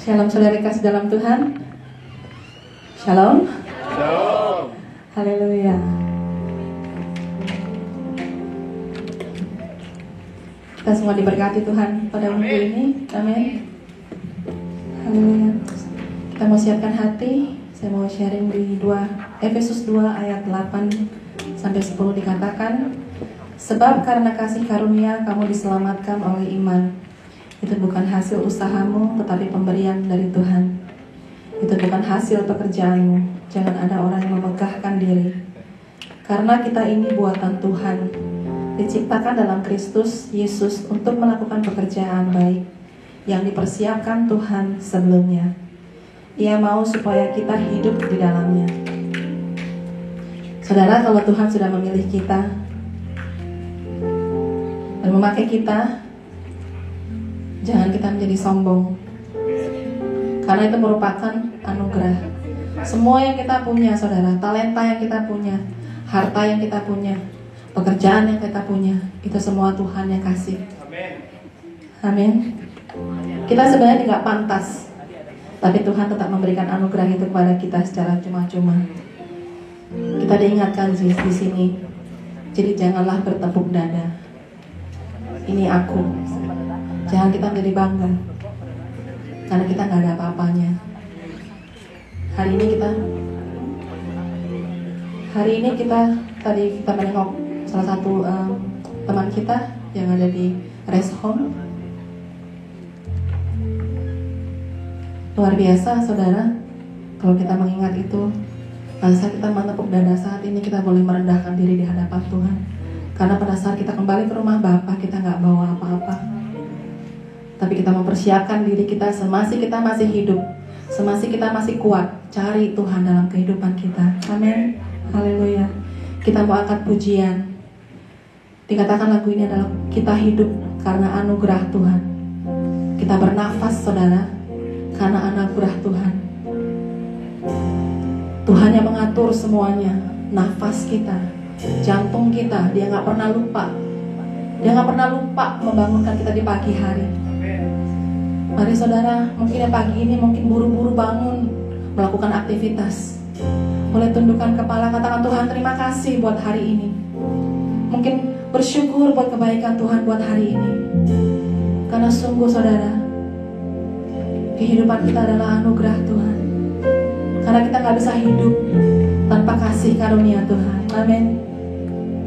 Shalom saudara kasih dalam Tuhan. Shalom. Shalom. Haleluya. Kita semua diberkati Tuhan pada minggu ini. Amin. Haleluya. Kita mau siapkan hati. Saya mau sharing di Efesus 2 ayat 8 sampai 10 dikatakan, sebab karena kasih karunia kamu diselamatkan oleh iman. Itu bukan hasil usahamu, tetapi pemberian dari Tuhan. Itu bukan hasil pekerjaanmu. Jangan ada orang yang memegahkan diri. Karena kita ini buatan Tuhan, diciptakan dalam Kristus Yesus untuk melakukan pekerjaan baik yang dipersiapkan Tuhan sebelumnya. Ia mau supaya kita hidup di dalamnya. Saudara, kalau Tuhan sudah memilih kita dan memakai kita, jangan kita menjadi sombong, karena itu merupakan anugerah. Semua yang kita punya, saudara, talenta yang kita punya, harta yang kita punya, pekerjaan yang kita punya, itu semua Tuhan yang kasih. Amin. Kita sebenarnya tidak pantas, tapi Tuhan tetap memberikan anugerah itu kepada kita secara cuma-cuma. Kita diingatkan di sini. Jadi janganlah bertepuk dada. Ini aku. Jangan kita menjadi bangga, karena kita nggak ada apa-apanya. Hari ini kita tadi kita menengok salah satu teman kita yang ada di rest home. Luar biasa, saudara. Kalau kita mengingat itu, pada saat kita menepuk dada saat ini, kita boleh merendahkan diri di hadapan Tuhan. Karena pada saat kita kembali ke rumah Bapa, kita nggak bawa apa-apa. Tapi kita mempersiapkan diri kita semasa kita masih hidup, semasa kita masih kuat, cari Tuhan dalam kehidupan kita. Amin. Haleluya. Kita mau angkat pujian. Dikatakan lagu ini adalah kita hidup karena anugerah Tuhan. Kita bernafas, saudara, karena anugerah Tuhan. Tuhan yang mengatur semuanya, nafas kita, jantung kita, Dia gak pernah lupa. Dia gak pernah lupa membangunkan kita di pagi hari. Mari saudara, mungkin yang pagi ini mungkin buru-buru bangun melakukan aktivitas. Boleh tundukkan kepala, katakan Tuhan terima kasih buat hari ini. Mungkin bersyukur buat kebaikan Tuhan buat hari ini. Karena sungguh saudara, kehidupan kita adalah anugerah Tuhan. Karena kita gak bisa hidup tanpa kasih karunia Tuhan. Amin.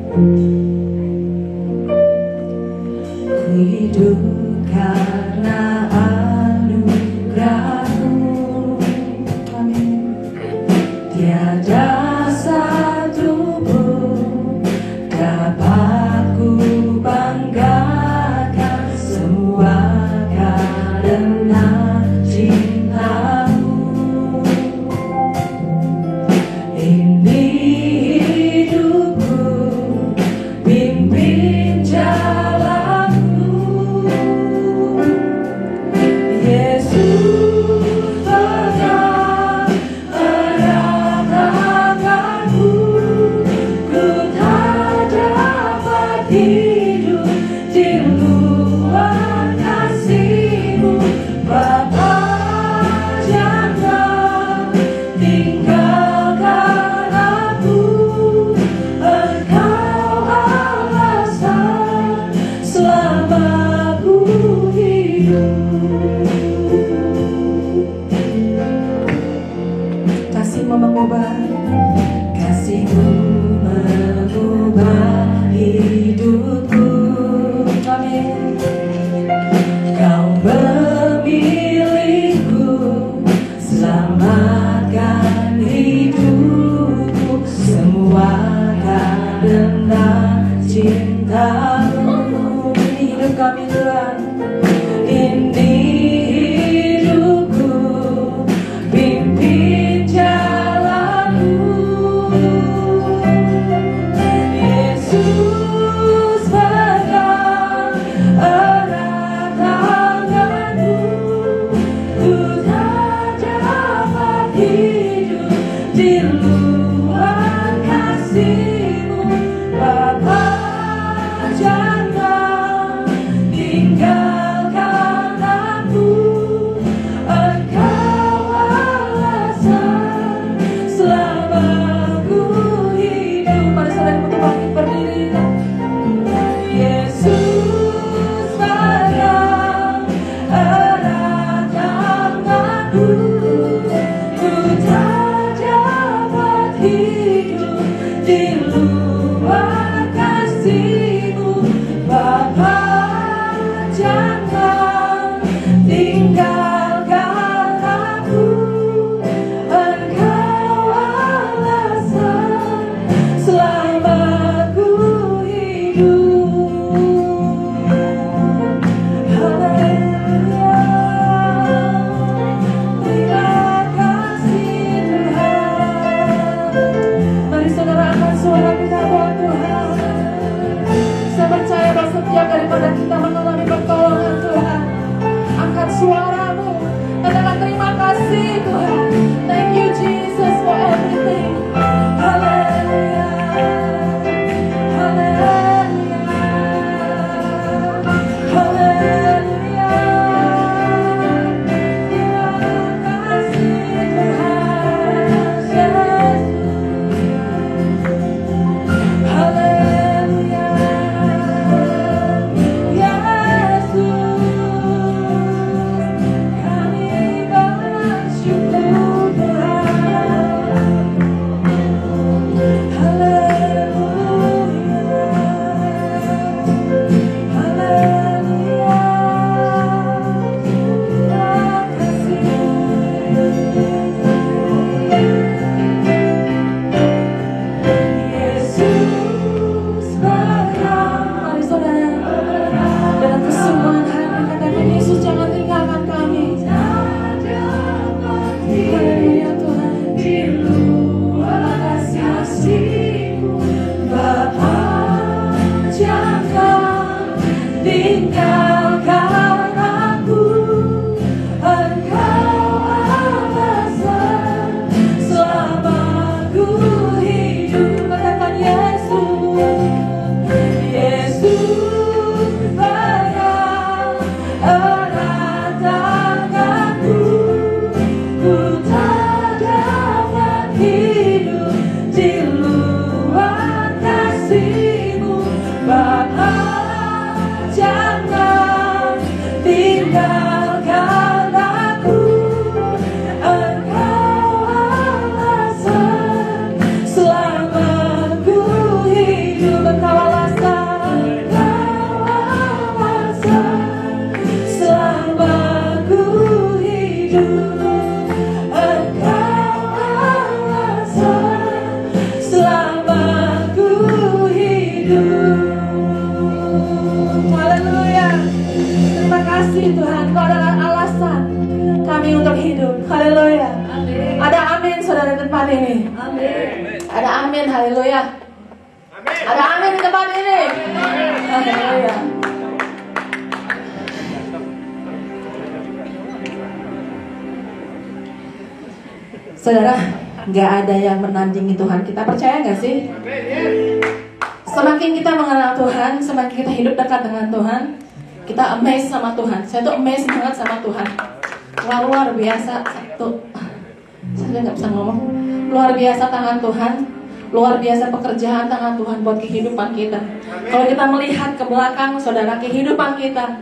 Ku hidup karena anugerah-Mu. Amin. Tiada satu pun dapat ku banggakan, semua karena cinta-Mu. Ini hidupku, pimpin jalanku. Kasih-Mu mengubah, kasih-Mu mengubah hidupku. Amin. Kau memilihku, selamatkan hidupku, semua karena cinta-Mu. Ini hidup kami Tuhan, ini hidupku, pimpin jalanku. Yesus pegang erat tanganku, ku tak dapat hidup di luar kasih-Mu. Bapa, jangan tinggalkan aku, Engkau alasan selama ku hidup. Mari saudara untuk bangkit berdiri. Yesus pegang erat tanganku, ku tak dapat hidup di luar kasih-Mu. Bapa, jangan tinggalkan aku, Engkau alasan selama ku hidup. Haleluya, terima kasih Tuhan. Mari saudara angkat suara kita buat Tuhan. Saya percaya bahwa setiap daripada kita mengalami pertolongan Tuhan, angkat suaramu, katakan terima kasih Tuhan. Thank you Jesus for everything. Haleluya, haleluya, haleluya. Terima kasih Tuhan Yesus. Haleluya, Yesus, kami bersyukur Tuhan. Haleluya, haleluya, terima kasih. Yesus pegang, mari saudara, dalam kesungguhan hati katakan, Yesus jangan tinggalkan kami. Haleluya Tuhan, di luar kasih-Mu. Bapa, jangan tinggalkan aku, Engkau alasan selama ku hidup. Katakan Yesus, Yesus pegang erat tanganku, ku tak dapat hidup di luar kasih-Mu. Bapa, jangan tinggalkan aku, Engkau alasan selama ku hidup. Engkau alasan, Engkau alasan selama ku hidup. Engkau alasan selama ku hidup. Haleluya, terima kasih Tuhan, Kau adalah alasan kami untuk hidup. Haleluya. Ada amin saudara di tempat ini. Ada amin, haleluya. Ada amin di tempat ini. Haleluya. Saudara, nggak ada yang menandingi Tuhan. Kita percaya nggak sih? Semakin kita mengenal Tuhan, semakin kita hidup dekat dengan Tuhan, kita amazed sama Tuhan. Saya tuh amazed banget sama Tuhan. Wah, luar biasa. Saya nggak bisa ngomong. Luar biasa tangan Tuhan, luar biasa pekerjaan tangan Tuhan buat kehidupan kita. Kalau kita melihat ke belakang, saudara, kehidupan kita,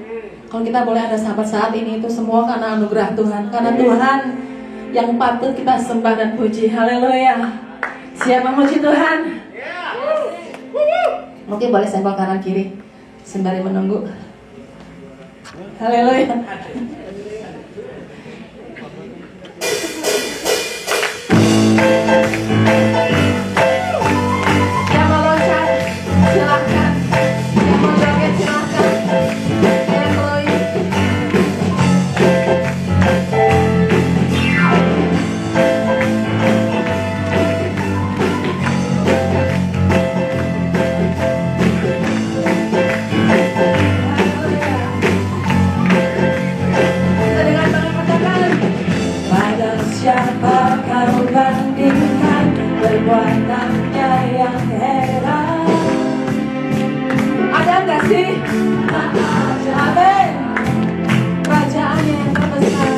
kalau kita boleh ada sampai saat ini, itu semua karena anugerah Tuhan. Karena Tuhan yang patut kita sembah dan puji. Haleluya. Siap memuji Tuhan? Mungkin boleh senggol kanan kiri sembari menunggu. Haleluya. Yang mau loncat, silahkan. Yang mau joget, silahkan. Haleluya. Kita dengan tangan katakan, pada siapa kau bandingkan perbuatannya yang heran? Ada nggak sih? Amin. Kerajaan yang terbesar,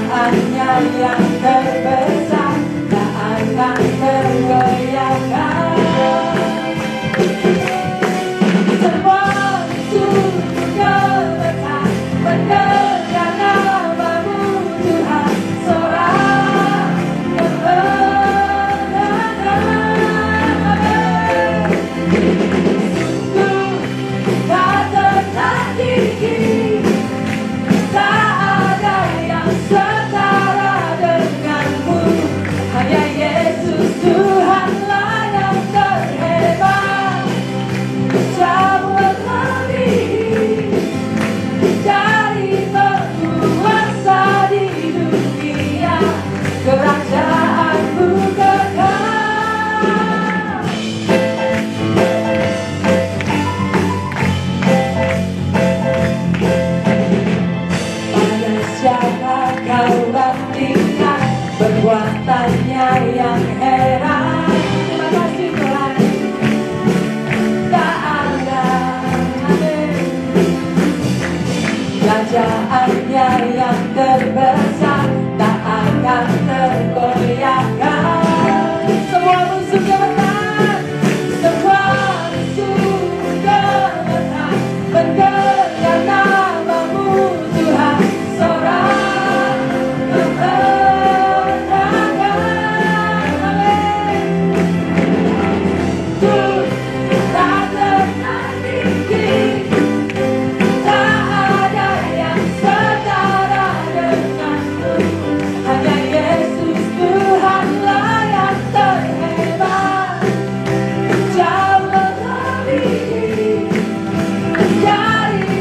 hanya yang terbesar, tak akan tergoyahkan. Semua surga berkat mendengar namamu Tuhan, sorak kebenaran. Sungguh tak tertandingi, tak ada yang setara denganmu. Hanya Yesus Tuhanlah yang terhebat, jauh melebihi dari penguasa di dunia. Kerajaanmu kekal. Pada siapa kau bandingkan perbuatannya yang heran? Terima kasih Tuhan. Tak ada, amin. Kerajaannya yang terbesar, tak akan tergoyahkan. Semua musuh gemetar, semua musuh gemetar, mendengar namamu Tuhan, sorak kebenaran. Amin. Tuh, tak tertandingi, tak ada yang setara denganmu. Hanya Yesus Tuhanlah yang terhebat, jauh melebihi dari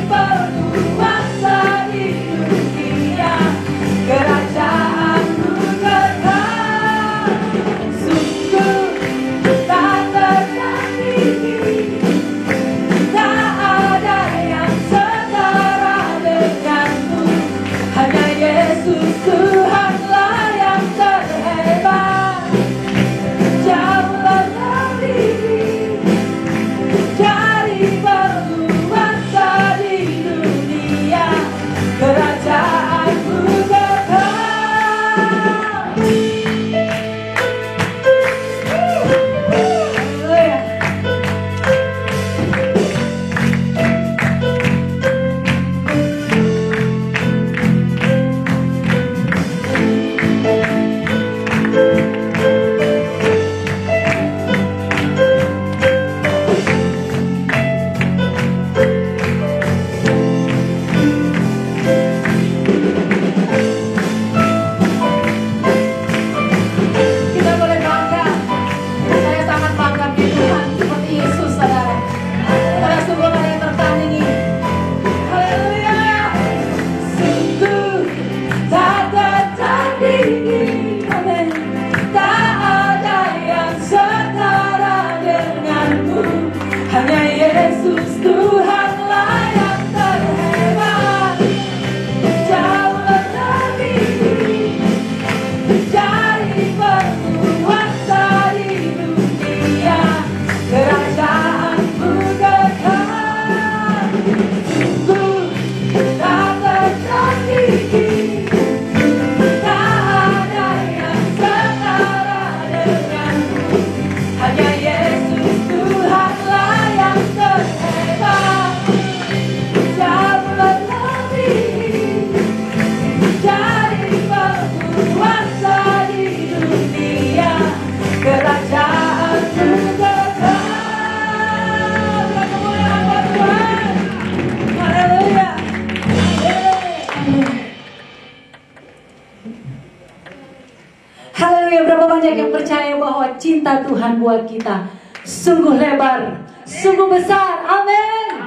percaya bahwa cinta Tuhan buat kita sungguh lebar, sungguh besar. Amin.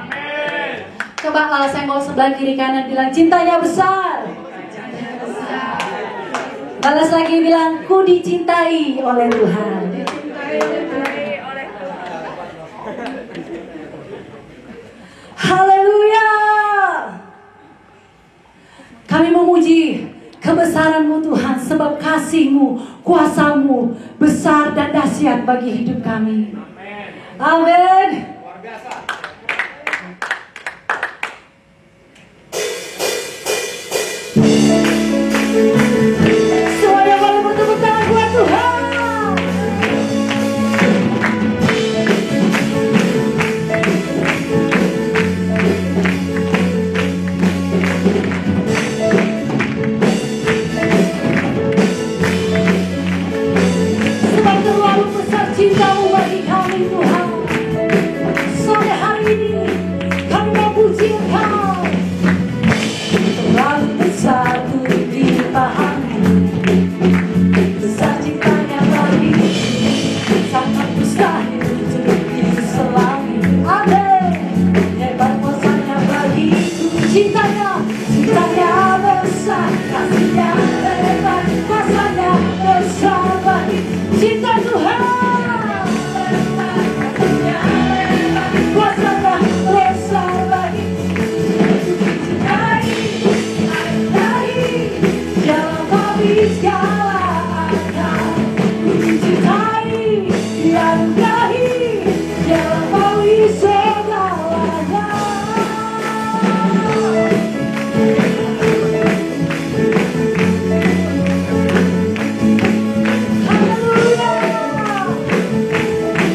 Coba saya mau sebelah kiri kanan bilang cintanya besar. Balas lagi bilang ku dicintai oleh Tuhan. Haleluya. Kami memuji kebesaran-Mu Tuhan, sebab kasih-Mu, kuasa-Mu besar dan dahsyat bagi hidup kami. Amin. Luar biasa. Semuanya boleh bertepuk tangan buat Tuhan. Sebab terlalu besar cinta-Mu bagi kami Tuhan. Sore hari ini kami memuji Engkau. Terlalu besar untuk dipahami, besar cintanya bagi, sangat mustahil untuk diselami. Amin. Hebat kuasanya bagiku, cintanya besar, kasihnya lebar, kuasanya besar bagi cinta Tuhan. Kuasanya besar bagi jangan habis segala akal, mencintai, dianugrahi, jangan habis segalanya. Haleluya.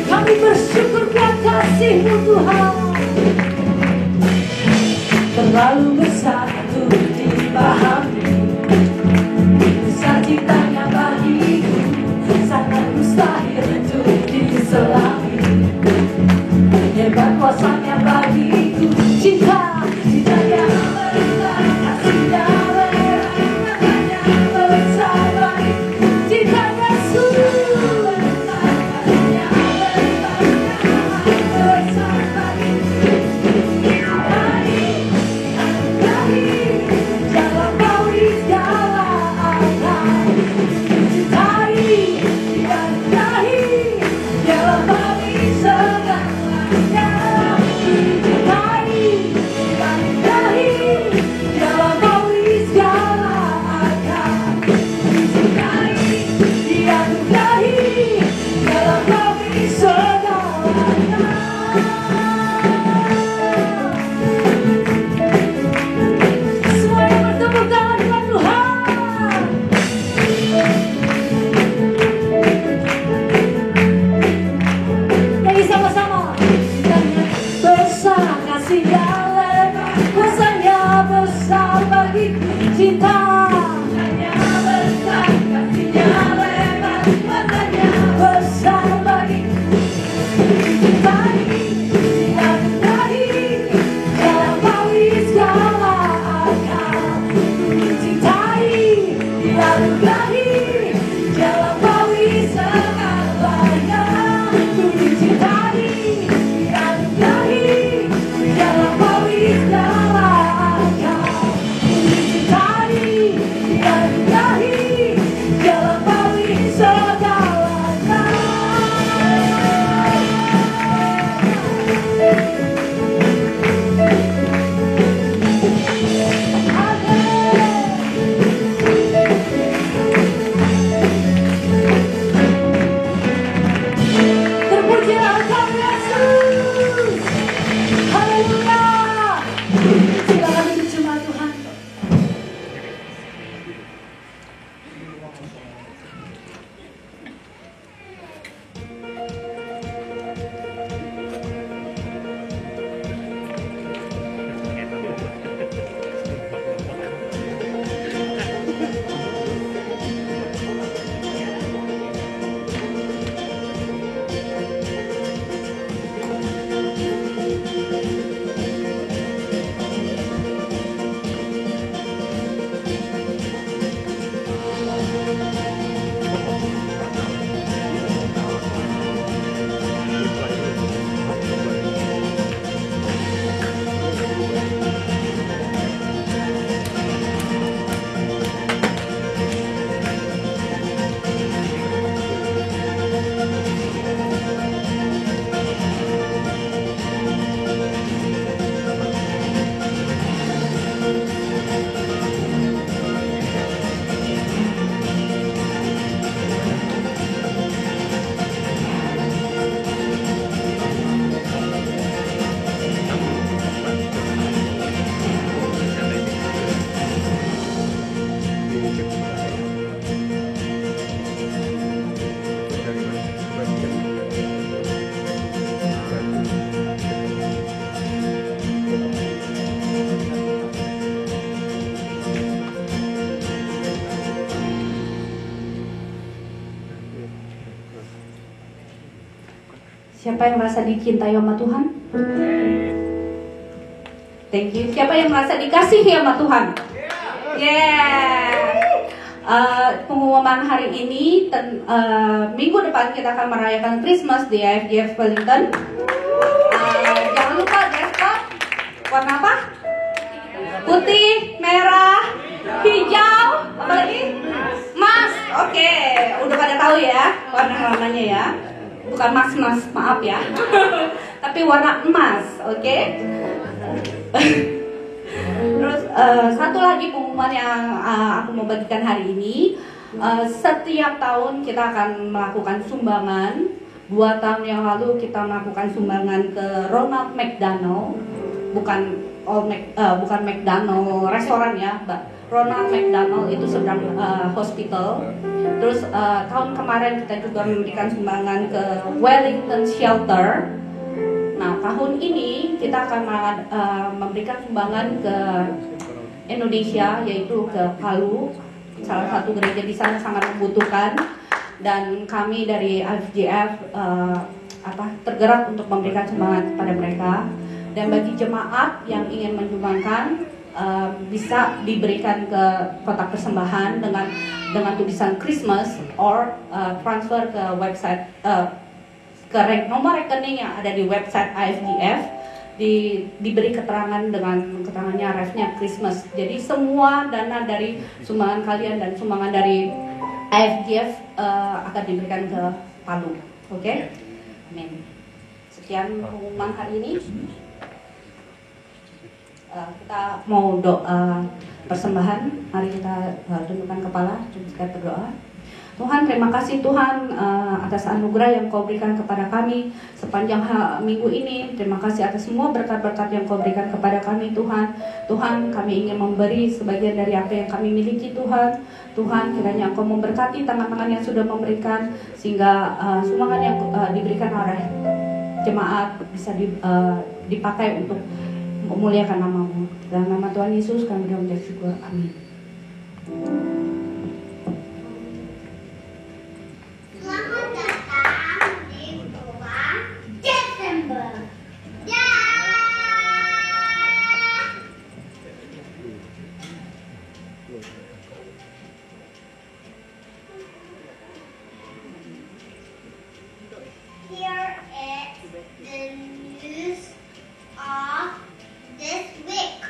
Kami bersyukur buat kasih-Mu Tuhan. Terlalu besar untuk dipahami, besar cintanya bagiku, sangat mustahil untuk diselami. Hebat kuasanya bagiku, cintanya besar, kasihnya lebar, makanya besar bagiku, cintanya sungguh besar, kasihnya lebar, besar bagiku. Jangan Siapa yang merasa dicintai sama Tuhan? Thank you. Siapa yang merasa dikasihi sama Tuhan? Pengumuman hari ini, minggu depan kita akan merayakan Christmas di IFGF Wellington. Jangan lupa dress code warna apa? Putih, merah, hijau, apa lagi? Emas. Oke, udah pada tahu ya warna-warnanya ya. Bukan mas, maaf ya. Tapi warna emas, oke? Terus satu lagi pengumuman yang aku mau bagikan hari ini. Setiap tahun kita akan melakukan sumbangan. 2 tahun yang lalu kita melakukan sumbangan ke Ronald McDonald, bukan McDonald restoran ya, Ronald McDonald itu sedang hospital. Terus tahun kemarin kita juga memberikan sumbangan ke Wellington Shelter. Nah, tahun ini kita akan memberikan sumbangan ke Indonesia, yaitu ke Palu. Salah satu gereja di sana sangat membutuhkan, dan kami dari IFGF tergerak untuk memberikan sumbangan kepada mereka. Dan bagi jemaat yang ingin menyumbangkan, bisa diberikan ke kotak persembahan dengan tulisan Christmas, or transfer ke website ke nomor rekening yang ada di website IFGF, diberi keterangan dengan keterangannya refnya Christmas. Jadi semua dana dari sumbangan kalian dan sumbangan dari IFGF akan diberikan ke Palu. Oke? Amin. Sekian pengumuman hari ini. Kita mau doa persembahan. Mari kita tundukkan kepala, kita berdoa. Tuhan, terima kasih Tuhan atas anugerah yang Kau berikan kepada kami sepanjang minggu ini. Terima kasih atas semua berkat-berkat yang Kau berikan kepada kami Tuhan. Tuhan, kami ingin memberi sebagian dari apa yang kami miliki Tuhan. Tuhan, kiranya Engkau memberkati tangan-tangan yang sudah memberikan, sehingga sumbangan yang diberikan oleh jemaat bisa dipakai untuk memuliakan nama-Mu. Dalam nama Tuhan Yesus kami mengucap syukur. Amin. Selamat datang di bulan Desember. Ya. Here is the news of this week.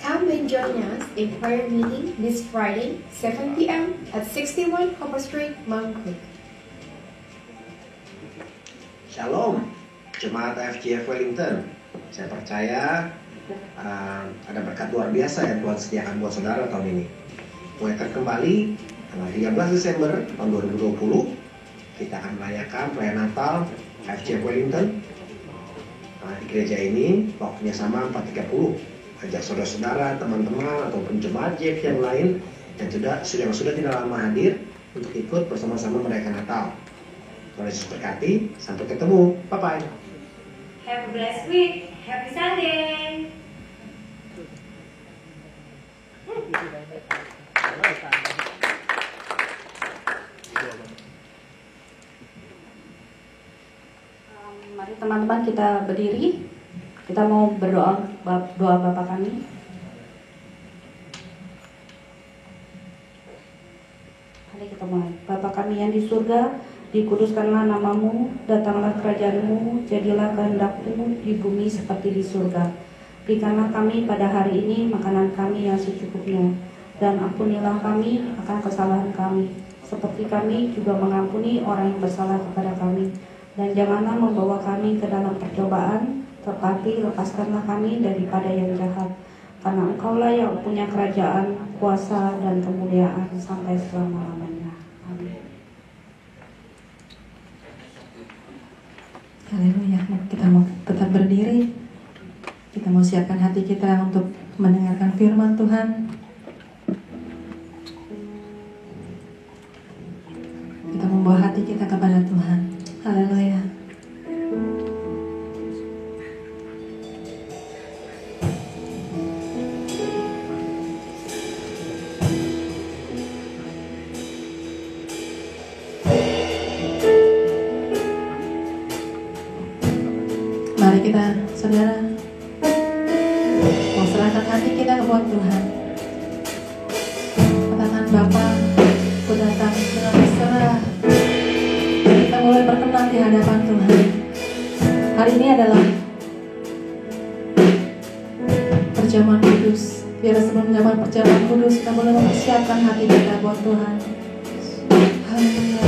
Come and join us in prayer meeting this Friday, 7 p.m. at 61 Copper Street, Mount Creek. Shalom, jemaat IFGF Wellington. Saya percaya ada berkat luar biasa yang Tuhan sediakan buat saudara tahun ini. Mulai kembali tanggal 13 Desember tahun 2020, kita akan merayakan perayaan Natal IFGF Wellington. Di gereja ini waktunya sama 4.30. Ajak saudara-saudara, teman-teman ataupun jemaat JF yang lain yang sudah tidak lama hadir untuk ikut bersama-sama merayakan Natal. Tuhan Yesus berkati, sampai ketemu, bye-bye. Have a blessed week. Happy Sunday. Mari teman-teman kita berdiri. Kita mau berdoa doa Bapa kami. Mari kita mulai. Bapa kami yang di surga, dikuduskanlah namamu, datanglah kerajaanmu, jadilah kehendak-Mu di bumi seperti di surga. Berikanlah kami pada hari ini makanan kami yang secukupnya, dan ampunilah kami akan kesalahan kami, seperti kami juga mengampuni orang yang bersalah kepada kami. Dan janganlah membawa kami ke dalam percobaan, tetapi lepaskanlah kami daripada yang jahat. Karena Engkaulah yang punya kerajaan, kuasa, dan kemuliaan sampai selama-lamanya. Amin. Haleluya. Kita mau tetap berdiri. Kita mau siapkan hati kita untuk mendengarkan firman Tuhan. Kita membawa hati kita kepada Tuhan. Haleluya. kita, saudara, mau serahkan hati kita kepada Tuhan. Katakan, Bapa, aku datang dengan berserah. Kita mulai berkenan di hadapan Tuhan. Hari ini adalah perjamuan kudus. Biar sebelum menyambut perjamuan kudus, kita boleh mempersiapkan hati kita buat Tuhan. Haleluya.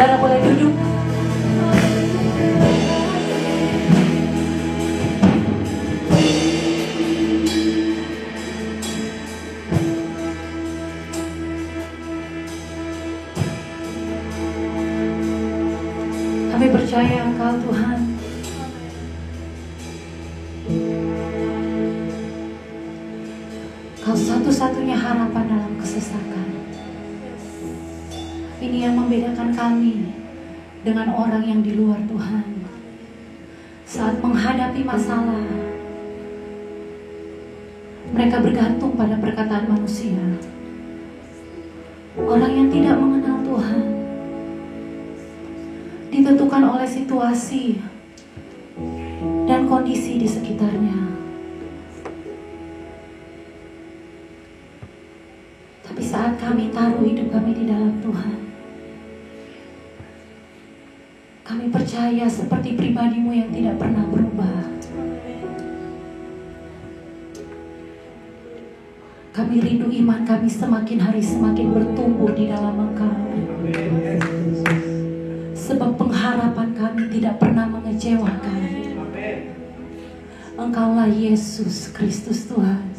Saudara boleh duduk. Kami percaya Engkau Tuhan. Kau satu-satunya harapan dalam kesesakan. Ini yang membedakan kami dengan orang yang di luar Tuhan. Saat menghadapi masalah, mereka bergantung pada perkataan manusia. Orang yang tidak mengenal Tuhan ditentukan oleh situasi dan kondisi di sekitarnya. Tapi saat kami taruh hidup kami di dalam Tuhan, kami percaya seperti pribadimu yang tidak pernah berubah. Kami rindu iman kami semakin hari semakin bertumbuh di dalam Engkau. Sebab pengharapan kami tidak pernah mengecewakan. Engkaulah Yesus Kristus Tuhan.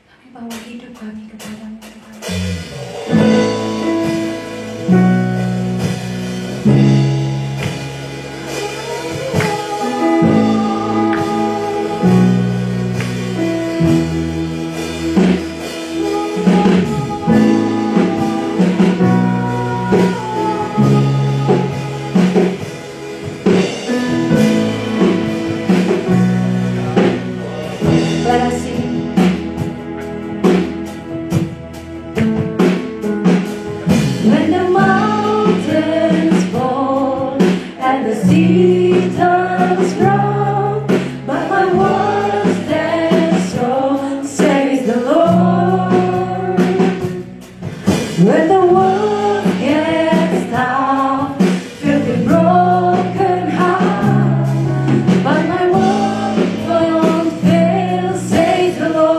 Kami bawa hidup kami kepadamu Tuhan. Let us sing. When the mountains fall and the sea turns round, but my words stand strong, says the Lord. When the world gets tough, filled with broken heart, but my word won't fail, says the Lord.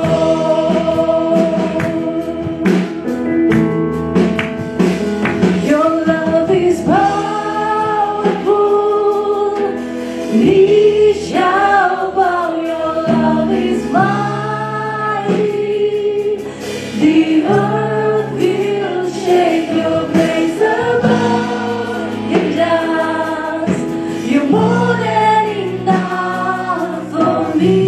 Your love is powerful, knee shall bow. Your love is mighty, the earth will shake. Your grace above and does. You're more than enough for me.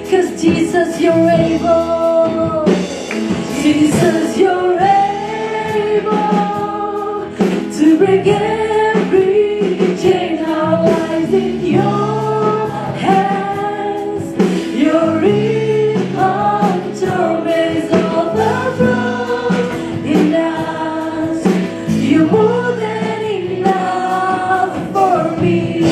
'Cause Jesus, you're able. Jesus, you're able to break every chain. Our lives in your hands. You're in control. Raise all the throne in us. You're more than enough for me.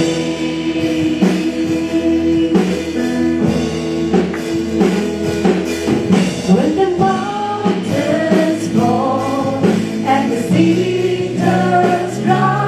When the mountains fall and the sea turns round,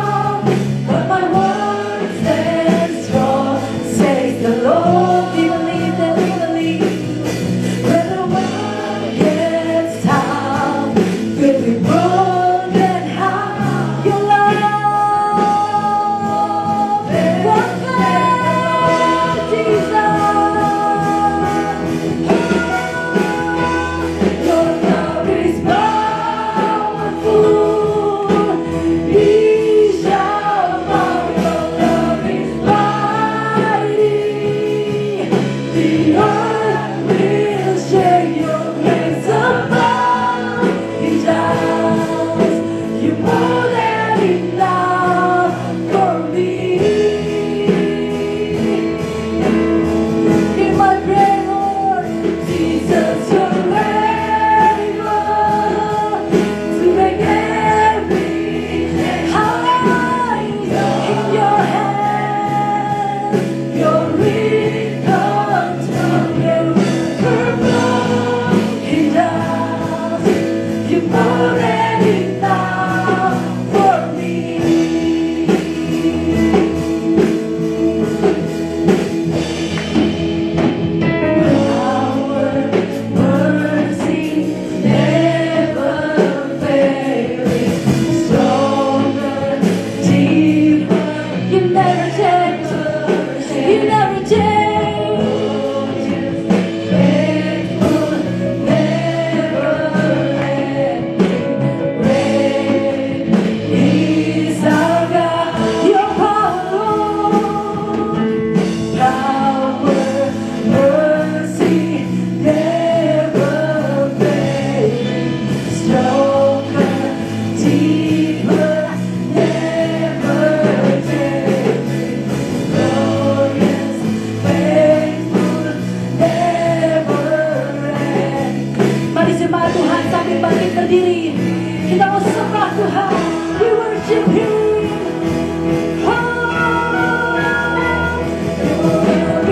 jemaat Tuhan sambil bangkit berdiri. Kita mau sembah Tuhan. We worship Him.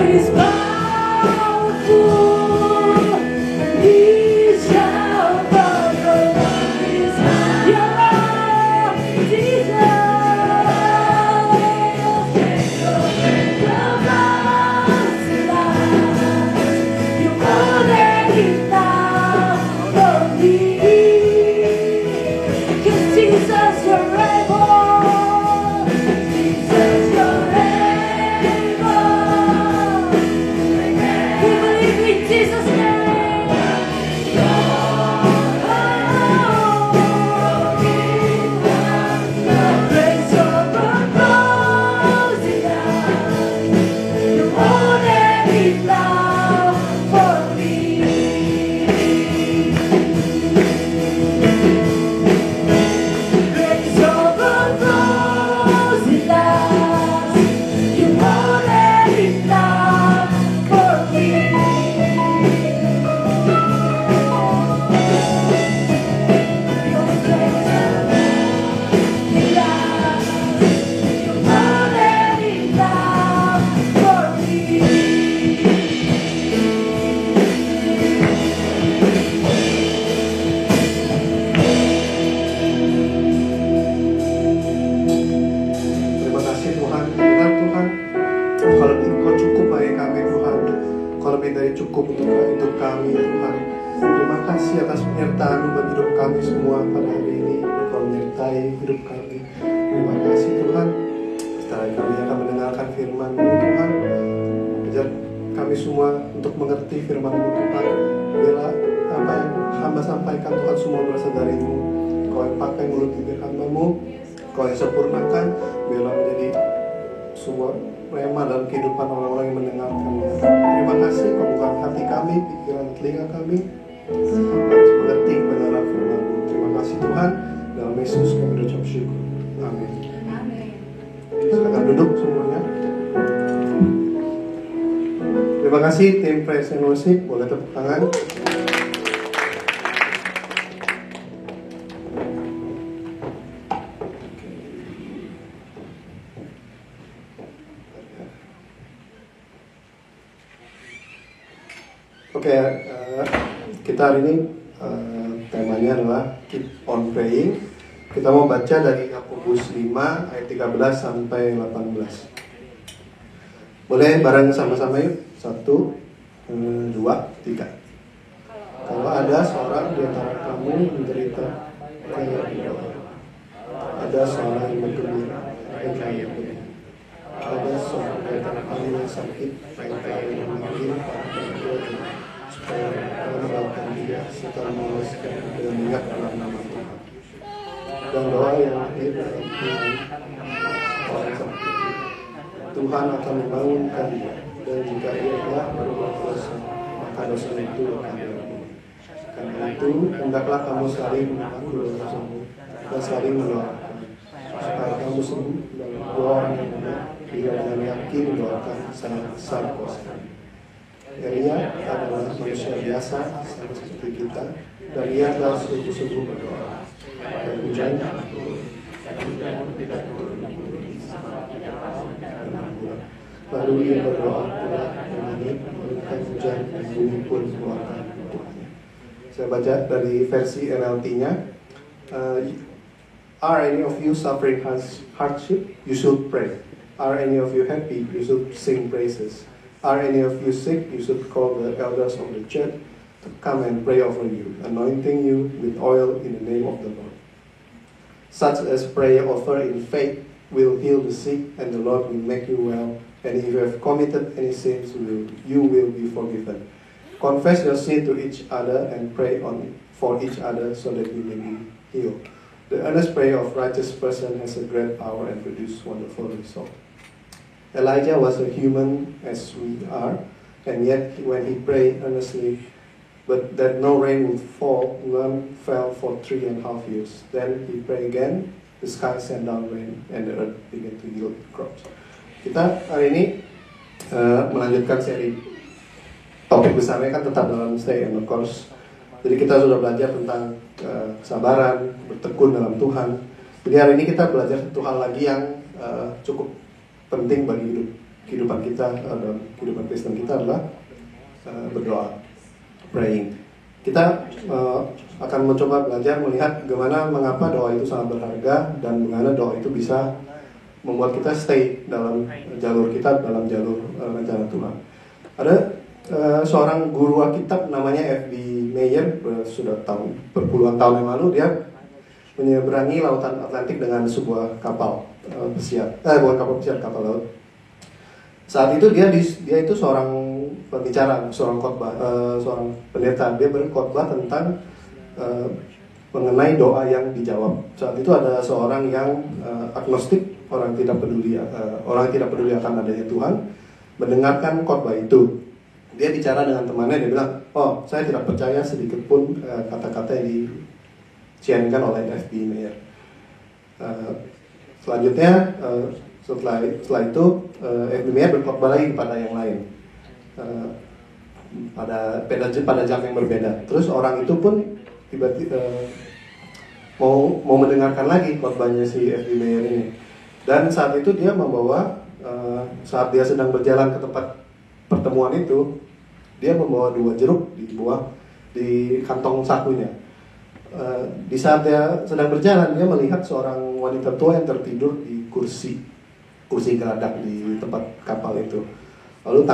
His powerful. He shall compromise. Your love, Jesus, you're able. Jesus, you're able. We believe in Jesus' name. Grace overflows in us. You're more than enough for me. Grace overflows in us. You're more than enough for me. Your grace overflows in us. You're more than enough for me. Terima kasih Tuhan, benar Tuhan. Kau lebih Kau cukup bagi kami Tuhan. Kau lebih dari cukup untuk hidup kami ya Tuhan. Terima kasih atas penyertaan-Mu bagi hidup kami semua pada hari ini. Kau menyertai hidup kami. Terima kasih Tuhan. Setelah kami akan mendengarkan firman-Mu Tuhan. Ajar kami semua untuk mengerti firman-Mu Tuhan. Bila apa yang hamba sampaikan Tuhan semua berasal dari-Mu. Kau yang pakai mulut bibir hamba-Mu. Kau yang sempurnakan, biarlah menjadi sebuah rema dalam kehidupan orang-orang yang mendengarkannya. Terima kasih Kau bukakan hati kami, pikiran telinga kami, harus mengerti kebenaran firman-Mu. Terima kasih Tuhan, dalam Yesus kami ucap syukur. Amin. Silakan duduk semuanya. Terima kasih tim Praise and Worship, boleh tepuk tangan. Oke, kita hari ini temanya adalah Keep on Praying. Kita mau baca dari Yakobus 5 ayat 13 sampai 18. Boleh bareng sama-sama yuk? 1, 2, 3. Kalau ada seorang di antara kamu menderita kayak ada seorang yang bergembira, ada seorang di antara kamu yang sakit, yang memanggil para pengajar supaya mereka membawakan dia serta memuaskan dengan minyak dalam nama Tuhan. Dan doa yang lahir dari Tuhan orang sakit, Tuhan akan membangunkan dia. Dan jika ia telah berbuat dosa, maka dosa itu akan diampuni. Karena itu, hendaklah kamu saling mengaku dosamu dan saling mendoakan, supaya kamu sembuh dalam dua orang yang benar, bila dengan yakin mendoakan sangat besar kuasa. Elia adalah manusia biasa sama seperti kita, dan ia telah sungguh-sungguh berdoa. Dan hujan tidak turun lalu ia berdoa pula dan menurunkan hujan dan bumi pun mengeluarkan buahnya. Saya baca dari versi NLT-nya. Are any of you suffering hardship? You should pray. Are any of you happy? You should sing praises. Are any of you sick? You should call the elders of the church to come and pray over you, anointing you with oil in the name of the Lord. Such as prayer offered in faith will heal the sick, and the Lord will make you well. And if you have committed any sins, you will be forgiven. Confess your sin to each other and pray for each other so that you may be healed. The earnest prayer of righteous person has a great power and produces wonderful result. Elijah was a human as we are, and yet when he prayed earnestly, but that no rain would fall, none fell for 3.5 years. Then he prayed again, the sky sent down rain, and the earth began to yield crops. Kita hari ini melanjutkan seri topik besarnya kan tetap dalam Stay on the Course. Jadi kita sudah belajar tentang kesabaran, bertekun dalam Tuhan. Jadi hari ini kita belajar satu hal lagi yang cukup penting bagi kehidupan kita dalam kehidupan Kristen kita adalah berdoa, praying. Kita akan mencoba belajar melihat bagaimana mengapa doa itu sangat berharga dan bagaimana doa itu bisa membuat kita stay dalam jalur kita, dalam jalur rencana Tuhan. Ada seorang guru Alkitab namanya F.B. Meyer, sudah berpuluhan tahun yang lalu dia menyeberangi lautan Atlantik dengan sebuah kapal pesiar, bukan kapal pesiar, kapal laut. Saat itu dia itu seorang pembicara, seorang khotbah, seorang pendeta. Dia berkhotbah tentang mengenai doa yang dijawab. Saat itu ada seorang yang agnostik, orang tidak peduli akan adanya Tuhan, mendengarkan khotbah itu. Dia bicara dengan temannya, dia bilang, oh saya tidak percaya sedikit pun kata-kata yang disiarkan oleh F.B. Meyer. Selanjutnya setelah itu F.B. Meyer berkhotbah lagi kepada yang lain pada jam yang berbeda. Terus orang itu pun tiba-tiba mau mendengarkan lagi khotbahnya si F.B. Meyer ini. Dan saat itu dia membawa saat dia sedang berjalan ke tempat pertemuan itu, dia membawa 2 jeruk di kantong sakunya. Di saat dia sedang berjalan, dia melihat seorang wanita tua yang tertidur di kursi geladak di tempat kapal itu. Lalu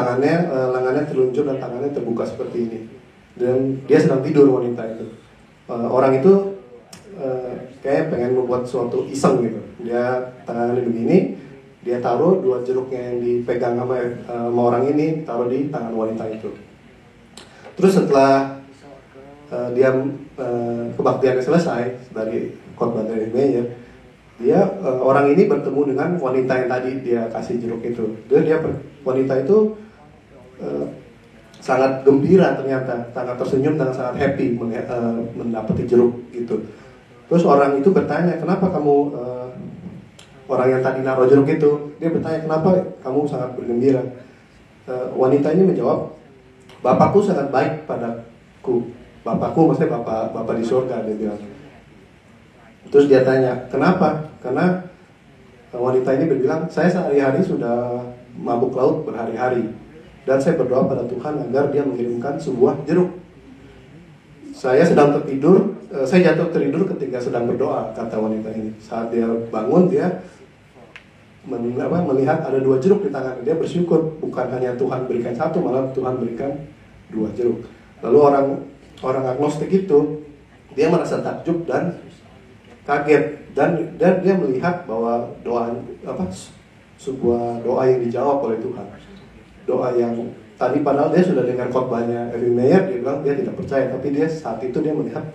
lengannya terluncur dan tangannya terbuka seperti ini. Dan dia sedang tidur, wanita itu. Orang itu kayak pengen membuat suatu iseng gitu. Dia tangannya begini, dia taruh 2 jeruknya yang dipegang sama orang ini, taruh di tangan wanita itu. Terus setelah kebaktiannya selesai dari khotbah dari Meyer, orang ini bertemu dengan wanita yang tadi dia kasih jeruk itu. Wanita itu sangat gembira ternyata, sangat tersenyum dan sangat happy mendapati jeruk gitu. Terus orang itu bertanya, kenapa kamu, orang yang tadi naruh jeruk itu, dia bertanya kenapa kamu sangat bergembira. Wanita ini menjawab, bapakku sangat baik padaku. Bapakku maksudnya bapak di surga, dia bilang. Terus dia tanya, kenapa? Karena wanita ini berbilang, saya sehari-hari sudah mabuk laut berhari-hari. Dan saya berdoa pada Tuhan agar dia mengirimkan sebuah jeruk. Saya sedang tertidur, saya jatuh tertidur ketika sedang berdoa, kata wanita ini. Saat dia bangun, dia melihat ada 2 jeruk di tangan. Dia bersyukur, bukan hanya Tuhan berikan 1, malah Tuhan berikan 2 jeruk. Lalu orang agnostik itu, dia merasa takjub dan kaget. Dan dia melihat bahwa sebuah doa yang dijawab oleh Tuhan. Doa yang tadi padahal dia sudah dengar khotbahnya F.B. Meyer, dia bilang dia tidak percaya, tapi saat itu dia melihat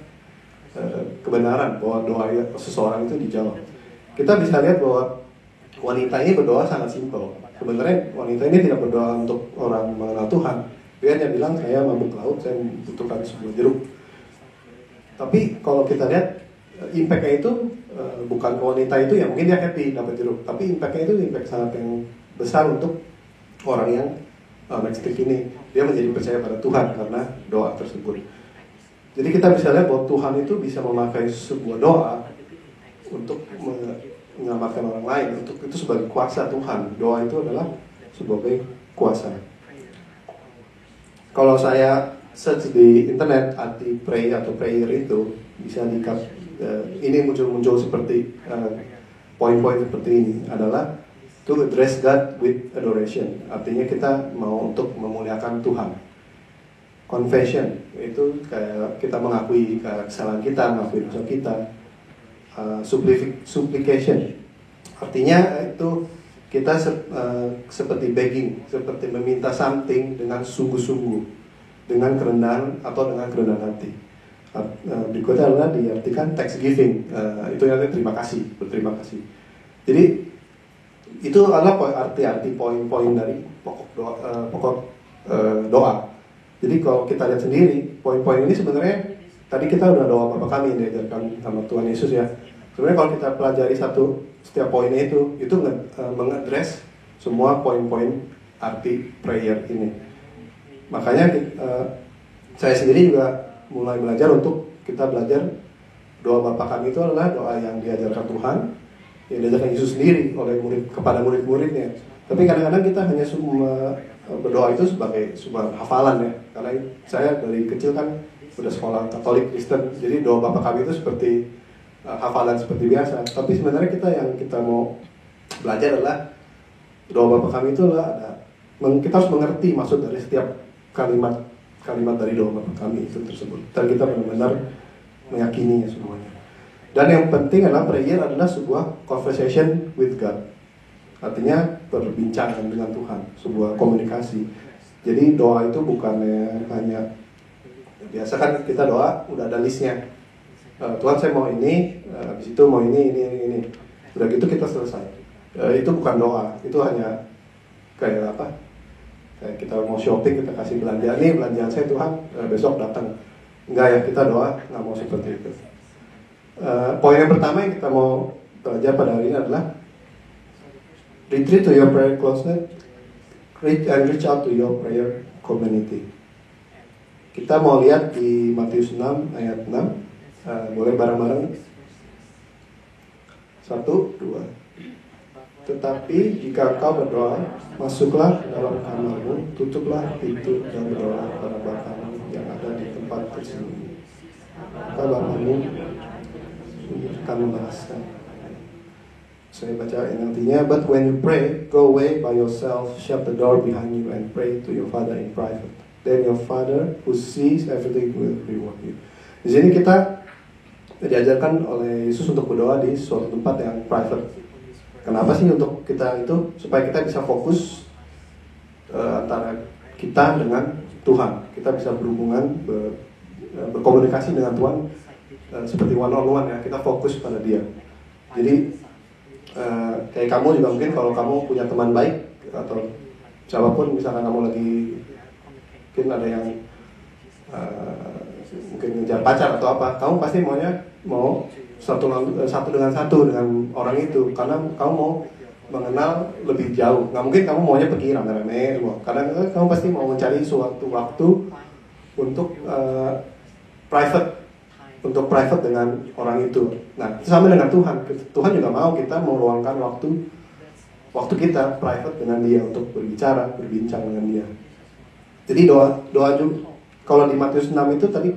kebenaran bahwa doa seseorang itu dijawab. Kita bisa lihat bahwa wanita ini berdoa sangat simpel. Sebenarnya wanita ini tidak berdoa untuk orang mengenal Tuhan. Dia hanya bilang, saya mabuk laut, saya membutuhkan sebuah jeruk. Tapi kalau kita lihat impact-nya itu bukan wanita itu ya mungkin dia happy dapat jeruk, tapi impact-nya itu impact sangat yang besar untuk orang yang agnostik ini. Dia menjadi percaya pada Tuhan karena doa tersebut. Jadi kita bisa lihat bahwa Tuhan itu bisa memakai sebuah doa untuk menyelamatkan orang lain. Untuk itu sebagai kuasa Tuhan. Doa itu adalah sebagai kuasa. Kalau saya search di internet arti pray atau prayer itu bisa ini muncul seperti poin-poin seperti ini adalah to address God with adoration. Artinya kita mau untuk memuliakan Tuhan. Confession itu kayak kita mengakui kesalahan kita, mengakui dosa kita. Supplication artinya itu kita seperti begging, seperti meminta something dengan sungguh-sungguh, dengan kerendahan atau dengan kerendahan hati. Berikutnya adalah diartikan thanksgiving, itu yang terima kasih, berterima kasih. Jadi itu adalah arti-arti poin-poin dari pokok doa. Jadi kalau kita lihat sendiri, poin-poin ini sebenarnya tadi kita udah doa Bapa kami yang diajarkan sama Tuhan Yesus ya. Sebenarnya kalau kita pelajari setiap poinnya itu mengadres semua poin-poin arti prayer ini. Makanya saya sendiri juga mulai belajar untuk kita belajar doa Bapa Kami itu adalah doa yang diajarkan Tuhan, yang diajarkan Yesus sendiri oleh kepada murid-muridnya. Tapi kadang-kadang kita hanya berdoa itu sebagai sebuah hafalan ya. Karena saya dari kecil kan udah sekolah Katolik Kristen, jadi doa Bapa Kami itu seperti hafalan seperti biasa. Tapi sebenarnya kita mau belajar adalah doa Bapa Kami itu adalah kita harus mengerti maksud dari setiap kalimat dari doa Bapa Kami itu tersebut, dan kita benar-benar meyakininya semuanya. Dan yang penting adalah prayer adalah sebuah conversation with God, artinya berbincang dengan Tuhan, sebuah komunikasi. Jadi doa itu bukannya hanya biasa kan kita doa udah ada listnya, Tuhan saya mau ini, habis itu mau ini, udah gitu kita selesai. Itu bukan doa, itu hanya kayak apa? Kayak kita mau shopping, kita kasih belanja, nih belanjaan saya Tuhan, besok datang. Enggak ya, kita doa nggak mau seperti itu. Poin yang pertama yang kita mau belajar pada hari ini adalah retreat to your prayer closet and reach out to your prayer community. Kita mau lihat di Matius 6 ayat 6. Boleh bareng-bareng? 1, 2. Tetapi jika engkau berdoa, masuklah ke dalam kamarmu, tutuplah pintu dan berdoa pada Bapamu yang ada di tempat tersembunyi. Maka Bapamu akan membalaskan. Saya baca NLT-nya. But when you pray, go away by yourself, shut the door behind you, and pray to your Father in private. Then your Father who sees everything will reward you. Di sini kita diajarkan oleh Yesus untuk berdoa di suatu tempat yang private. Kenapa sih? Untuk kita itu supaya kita bisa fokus antara kita dengan Tuhan. Kita bisa berhubungan, berkomunikasi dengan Tuhan seperti one on one ya. Kita fokus pada Dia. Jadi kayak kamu juga mungkin kalau kamu punya teman baik atau siapapun, misalkan kamu lagi mungkin ada yang mungkin ngejar pacar atau apa, kamu pasti mau satu dengan orang itu, karena kamu mau mengenal lebih jauh. Nggak mungkin kamu maunya pergi rame-rame, karena kamu pasti mau mencari suatu waktu untuk private dengan orang itu. Nah, sama dengan Tuhan. Tuhan juga mau kita meluangkan waktu kita private dengan Dia untuk berbicara, berbincang dengan Dia. Jadi doa juga kalau di Matius 6 itu tadi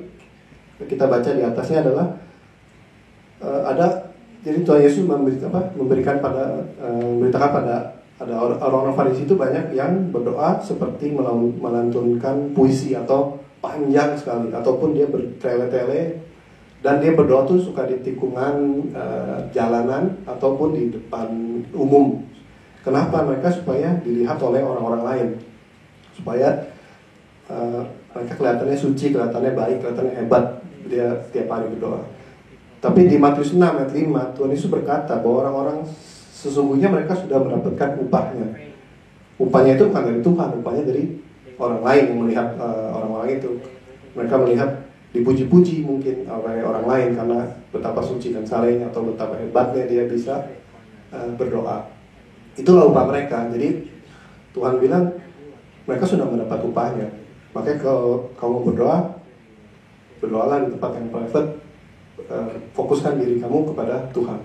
kita baca di atasnya adalah jadi Tuhan Yesus memberitakan pada ada orang-orang Farisi itu banyak yang berdoa seperti melantunkan puisi atau panjang sekali, ataupun dia bertele-tele, dan dia berdoa tuh suka di tikungan jalanan ataupun di depan umum. Kenapa? Mereka supaya dilihat oleh orang-orang lain, supaya mereka kelihatannya suci, kelihatannya baik, kelihatannya hebat dia tiap hari berdoa. Tapi di Matius 6 ayat 5 Tuhan Yesus berkata bahwa orang-orang sesungguhnya mereka sudah mendapatkan upahnya. Upahnya itu bukan dari Tuhan, upahnya dari orang lain yang melihat orang-orang itu. Mereka melihat dipuji-puji mungkin oleh orang lain karena betapa suci dan salehnya atau betapa hebatnya dia bisa berdoa. Itulah upah mereka. Jadi Tuhan bilang mereka sudah mendapat upahnya. Makanya kalau kamu berdoalah di tempat yang private, fokuskan diri kamu kepada Tuhan.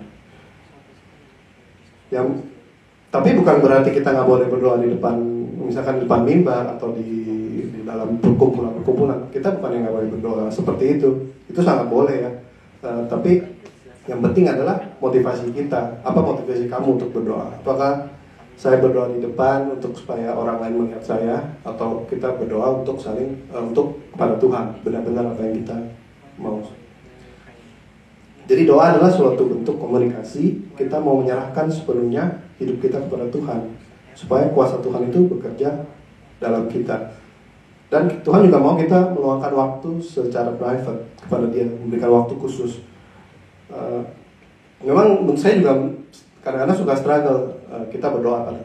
Tapi bukan berarti kita nggak boleh berdoa di depan, misalkan di depan mimbar atau di dalam perkumpulan. Kita bukan yang nggak boleh berdoa seperti itu. Itu sangat boleh ya. Tapi yang penting adalah motivasi kita. Apa motivasi kamu untuk berdoa? Apakah saya berdoa di depan untuk supaya orang lain melihat saya, atau kita berdoa untuk untuk kepada Tuhan, benar-benar apa yang kita mau. Jadi doa adalah suatu bentuk komunikasi. Kita mau menyerahkan sepenuhnya hidup kita kepada Tuhan, supaya kuasa Tuhan itu bekerja dalam kita. Dan Tuhan juga mau kita meluangkan waktu secara private kepada Dia, memberikan waktu khusus. Memang saya juga kadang-kadang suka struggle kita berdoa pada.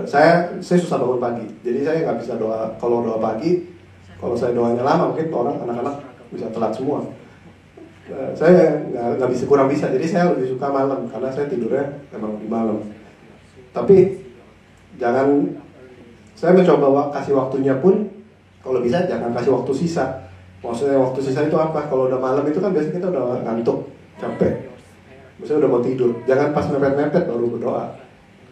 Saya susah bangun pagi, jadi saya nggak bisa doa. Kalau doa pagi, kalau saya doanya lama, mungkin anak-anak bisa telat semua. Saya nggak bisa, kurang bisa, jadi saya lebih suka malam karena saya tidurnya emang di malam. Tapi saya mencoba kasih waktunya pun, kalau bisa jangan kasih waktu sisa. Maksudnya waktu sisa itu apa? Kalau udah malam itu kan biasanya kita udah ngantuk, capek. Misalnya udah mau tidur, jangan pas mepet-mepet baru berdoa.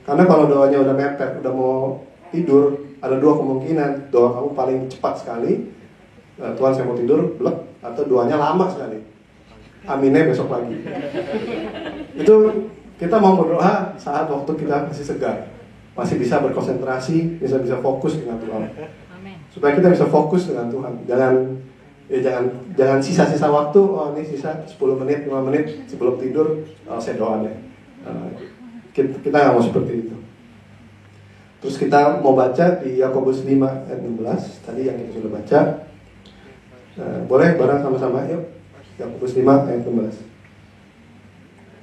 Karena kalau doanya udah mepet, udah mau tidur, ada dua kemungkinan. Doa kamu paling cepat sekali, Tuhan saya mau tidur, blek. Atau doanya lama sekali, aminnya besok lagi. Itu kita mau berdoa saat waktu kita masih segar, masih bisa berkonsentrasi, bisa fokus dengan Tuhan. Supaya kita bisa fokus dengan Tuhan. Jangan sisa-sisa waktu. Oh ini sisa 10 menit, 5 menit sebelum tidur, saya doa deh. Kita nggak mau seperti itu. Terus kita mau baca di Yakobus 5 ayat 16 tadi yang kita sudah baca. Boleh bareng sama-sama yuk. Yakobus 5 ayat 16.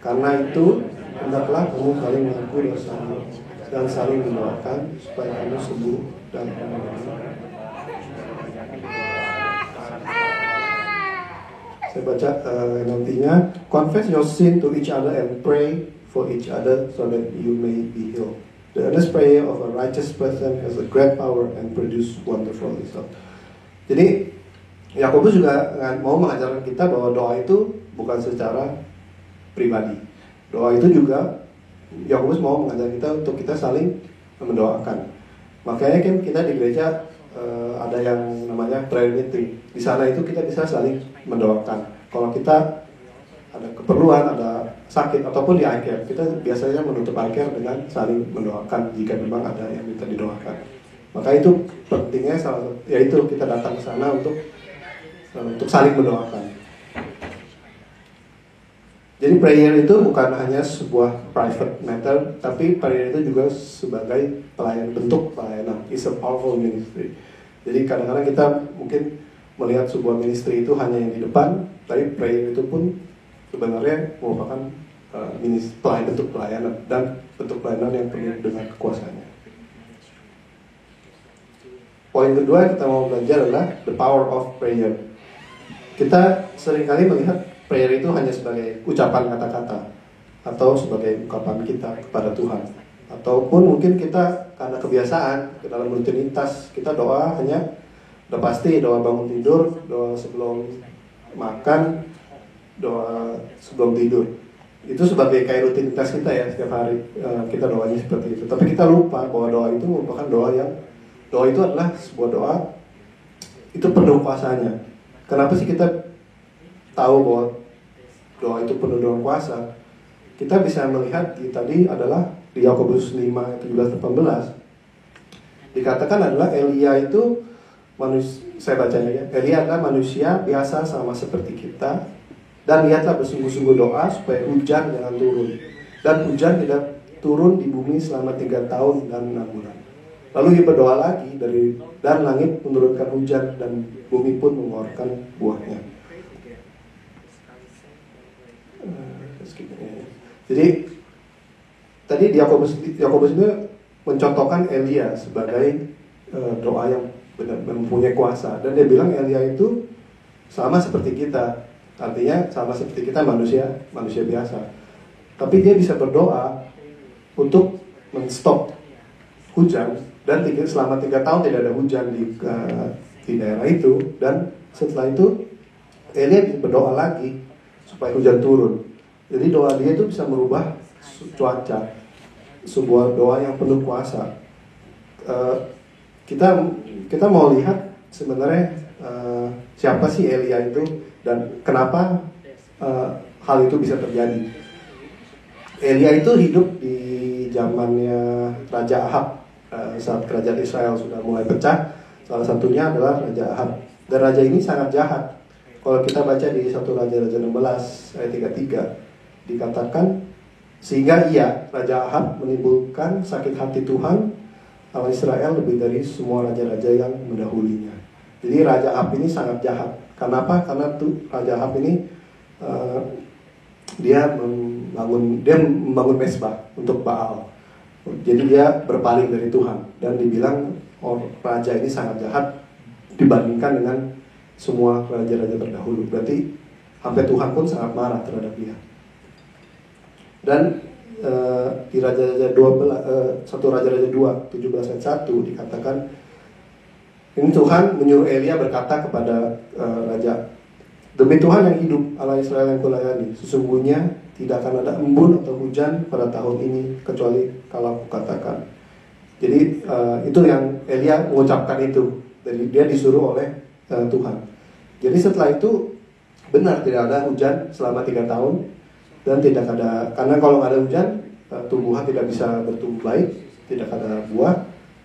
Karena itu hendaklah kamu saling mengaku dosamu dan saling mendoakan supaya kamu sembuh dan saya baca nantinya, confess your sin to each other and pray for each other so that you may be healed. The earnest prayer of a righteous person has a great power and produce wonderful result. Jadi Yakobus juga mau mengajarkan kita bahwa doa itu bukan secara pribadi. Doa itu juga Yakobus mau mengajarkan kita untuk kita saling mendoakan. Makanya kan kita di gereja ada yang namanya prayer meeting. Di sana itu kita bisa saling mendoakan. Kalau kita ada keperluan, ada sakit ataupun di iCare, kita biasanya menutup iCare dengan saling mendoakan jika memang ada yang minta didoakan. Maka itu pentingnya, yaitu kita datang ke sana untuk saling mendoakan. Jadi prayer itu bukan hanya sebuah private matter, tapi prayer itu juga sebagai bentuk pelayanan. It's a powerful ministry. Jadi kadang-kadang kita mungkin melihat sebuah ministry itu hanya yang di depan, tapi prayer itu pun sebenarnya merupakan bentuk pelayanan dan bentuk pelayanan yang penuh dengan kekuasaannya. Poin kedua kita mau belajar adalah the power of prayer. Kita seringkali melihat prayer itu hanya sebagai ucapan kata-kata atau sebagai ungkapan kita kepada Tuhan, ataupun mungkin kita karena kebiasaan ke dalam rutinitas kita doa hanya udah pasti doa bangun tidur, doa sebelum makan, doa sebelum tidur. Itu sebagai kayak rutinitas kita ya, setiap hari kita doanya seperti itu. Tapi kita lupa bahwa doa itu merupakan doa itu adalah sebuah doa itu penuh kuasanya. Kenapa sih kita tahu bahwa doa itu penuh dengan kuasa? Kita bisa melihat tadi adalah di Yakobus 5:17-18 dikatakan adalah Elia itu saya bacanya ya, Elia adalah manusia biasa sama seperti kita, dan lihatlah bersungguh-sungguh doa supaya hujan jangan turun, dan hujan tidak turun di bumi selama 3 tahun dan 6 bulan. Lalu ia berdoa lagi dan langit menurunkan hujan dan bumi pun mengeluarkan buahnya. Jadi tadi di Yakobus ini mencontohkan Elia sebagai doa yang benar mempunyai kuasa, dan dia bilang Elia itu sama seperti kita, artinya sama seperti kita manusia biasa, tapi dia bisa berdoa untuk men-stop hujan, dan selama 3 tahun tidak ada hujan di daerah itu, dan setelah itu Elia berdoa lagi supaya hujan turun. Jadi doa dia itu bisa merubah cuaca, sebuah doa yang penuh kuasa. Kita mau lihat sebenarnya siapa sih Elia itu dan kenapa hal itu bisa terjadi. Elia itu hidup di zamannya Raja Ahab, saat kerajaan Israel sudah mulai pecah. Salah satunya adalah Raja Ahab, dan raja ini sangat jahat. Kalau kita baca di 1 Raja-Raja 16 ayat 33 dikatakan, sehingga Raja Ahab menimbulkan sakit hati Tuhan Allah Israel lebih dari semua raja-raja yang mendahulinya. Jadi Raja Ahab ini sangat jahat. Kenapa? Karena Raja Ahab ini dia membangun mesbah untuk Baal. Jadi dia berpaling dari Tuhan, dan dibilang raja ini sangat jahat dibandingkan dengan semua raja-raja terdahulu. Berarti sampai Tuhan pun sangat marah terhadap dia. Dan di Raja-Raja 1 Raja-Raja 2 17 ayat 1 dikatakan Ini Tuhan menyuruh Elia berkata kepada raja, demi Tuhan yang hidup, Allah Israel yang kulayani, sesungguhnya tidak akan ada embun atau hujan pada tahun ini kecuali kalau aku katakan. Jadi itu yang Elia mengucapkan itu. Jadi dia disuruh oleh Tuhan. Jadi setelah itu benar tidak ada hujan selama 3 tahun dan tidak ada, karena kalau nggak ada hujan tumbuhan tidak bisa bertumbuh baik, tidak ada buah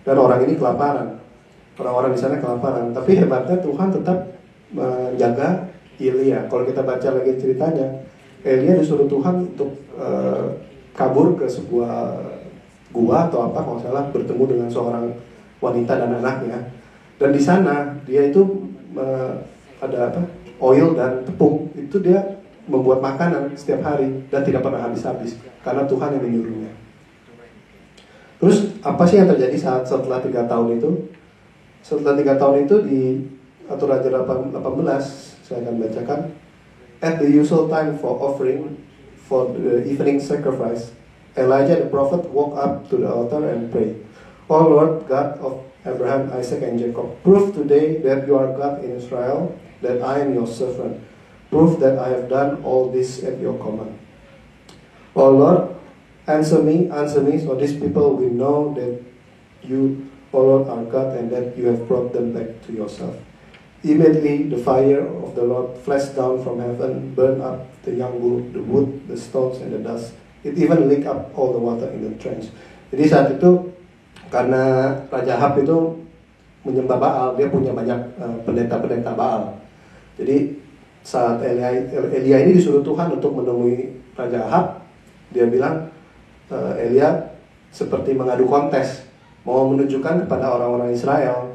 dan orang ini kelaparan. Orang-orang di sana kelaparan. Tapi hebatnya Tuhan tetap menjaga Elia. Kalau kita baca lagi ceritanya, Elia disuruh Tuhan untuk kabur ke sebuah gua atau apa kalau salah, bertemu dengan seorang wanita dan anaknya. Dan di sana dia itu ada apa? Oil dan tepung. Itu dia membuat makanan setiap hari dan tidak pernah habis-habis karena Tuhan yang menyuruhnya. Terus apa sih yang terjadi setelah 3 tahun itu? Setelah 3 tahun itu di Aturan Raja 18 saya akan bacakan. At the usual time for offering for the evening sacrifice, Elijah the prophet walked up to the altar and prayed, O Lord God of Abraham, Isaac and Jacob, prove today that you are God in Israel, that I am your servant. Prove that I have done all this at your command. O Lord, answer me, so these people will know that you, O Lord, are God, and that you have brought them back to yourself. Immediately the fire of the Lord flashed down from heaven, burned up the young bull, the wood, the stones, and the dust. It even licked up all the water in the trench. Jadi saat itu, karena Raja Ahab itu menyembah Baal, dia punya banyak pendeta-pendeta Baal. Jadi saat Elia ini disuruh Tuhan untuk menemui Raja Ahab, dia bilang, Elia seperti mengadu kontes, mau menunjukkan kepada orang-orang Israel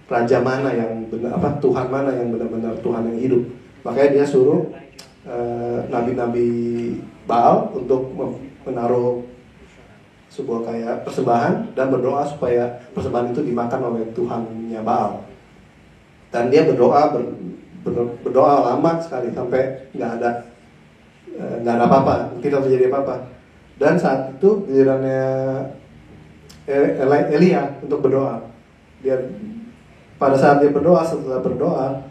raja mana yang benar, Tuhan mana yang benar-benar Tuhan yang hidup. Makanya dia suruh nabi-nabi Baal untuk menaruh sebuah kayak persembahan dan berdoa supaya persembahan itu dimakan oleh Tuhannya Baal. Dan dia berdoa lama sekali sampai nggak ada apa-apa, tidak terjadi apa-apa. Dan saat itu gilirannya Elia untuk berdoa. Pada saat dia berdoa, setelah berdoa,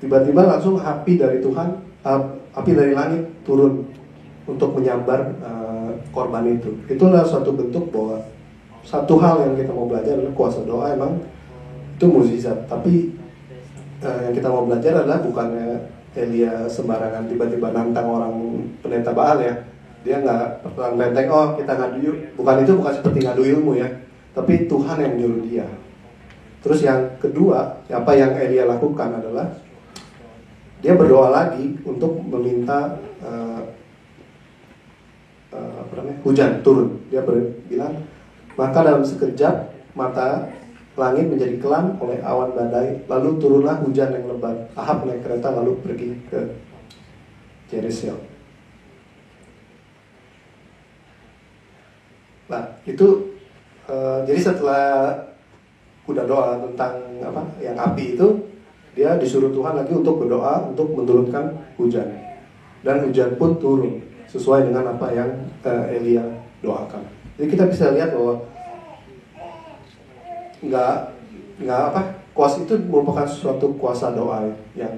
tiba-tiba langsung api dari Tuhan, api dari langit turun untuk menyambar korban itu. Itulah suatu bentuk bahwa satu hal yang kita mau belajar adalah kuasa doa emang itu mukjizat. Tapi yang kita mau belajar adalah bukannya Elia sembarangan tiba-tiba nantang orang pendeta Baal ya. Dia nggak perang benteng, kita ngadu, bukan seperti ngadu ilmu ya, tapi Tuhan yang menyuruh dia. Terus yang kedua, apa yang Elia lakukan adalah dia berdoa lagi untuk meminta hujan turun. Dia bilang, maka dalam sekejap mata langit menjadi kelam oleh awan badai, lalu turunlah hujan yang lebat. Ahab naik kereta lalu pergi ke Jerisil. Nah itu jadi setelah udah doa tentang yang api itu, dia disuruh Tuhan lagi untuk berdoa untuk menurunkan hujan, dan hujan pun turun sesuai dengan apa yang Elia doakan. Jadi kita bisa lihat bahwa kuasa itu merupakan suatu kuasa doa yang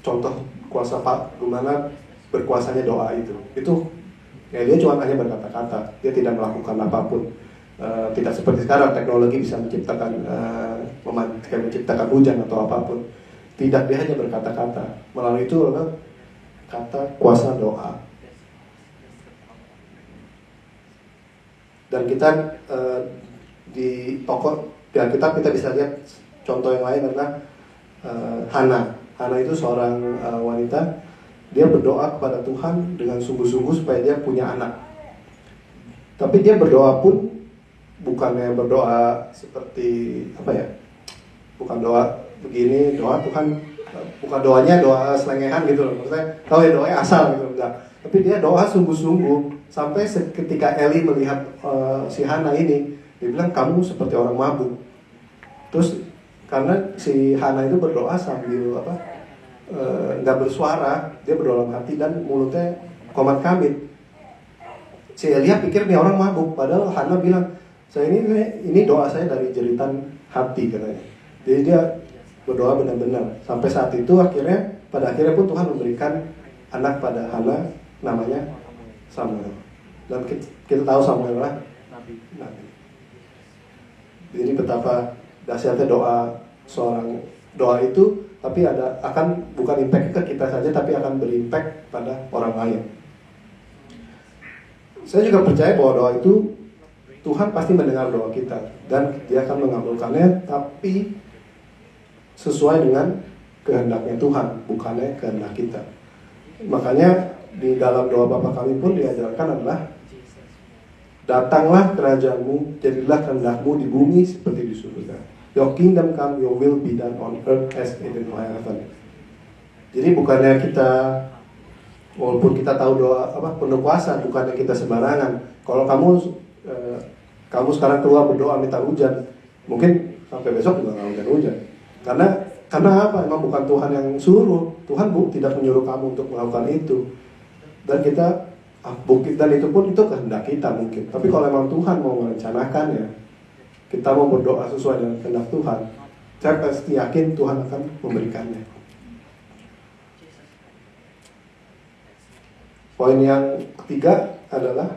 contoh kuasa gimana berkuasanya doa itu Elia cuma hanya berkata-kata, dia tidak melakukan apapun. Tidak seperti sekarang teknologi bisa menciptakan hujan atau apapun. Tidak, dia hanya berkata-kata. Melalui itu adalah kata kuasa doa. Dan kita di tokoh di Alkitab kita bisa lihat contoh yang lain adalah Hana. Hana itu seorang wanita. Dia berdoa kepada Tuhan dengan sungguh-sungguh supaya dia punya anak. Tapi dia berdoa pun bukannya berdoa seperti bukan doa begini, doa Tuhan, bukan doanya doa selengehan gitu loh. Maksudnya tahu ya doanya asal gitu, enggak. Tapi dia doa sungguh-sungguh sampai ketika Eli melihat si Hana ini, dia bilang kamu seperti orang mabuk. Terus karena si Hana itu berdoa sambil nggak bersuara, dia berdoa dalam hati dan mulutnya komat kamit. Si Elia pikir nih orang mabuk, padahal Hana bilang, ini doa saya dari jeritan hati katanya. Jadi dia berdoa benar-benar. Sampai saat itu pada akhirnya pun Tuhan memberikan anak pada Hana, namanya Samuel. Dan kita tahu Samuel lah nabi. Jadi betapa dahsyatnya doa itu, tapi bukan impact ke kita saja, tapi akan berimpact pada orang lain. Saya juga percaya bahwa doa itu Tuhan pasti mendengar doa kita dan Dia akan mengabulkannya, tapi sesuai dengan kehendaknya Tuhan, bukannya kehendak kita. Makanya di dalam doa Bapa Kami pun diajarkan adalah, datanglah kerajaanmu, jadilah kehendakmu di bumi seperti di surga. Your kingdom come, your will be done on earth as it is in heaven. Jadi bukannya kita, walaupun kita tahu doa penuh kuasa, bukannya kita sembarangan. Kalau kamu sekarang keluar berdoa minta hujan, mungkin sampai besok juga nggak hujan. Karena apa? Emang bukan Tuhan yang suruh. Tuhan tidak menyuruh kamu untuk melakukan itu. Dan dan itu pun itu kehendak kita mungkin. Tapi kalau memang Tuhan mau merencanakannya, kita mau berdoa sesuai dengan kehendak Tuhan, saya pasti yakin Tuhan akan memberikannya. Poin yang ketiga adalah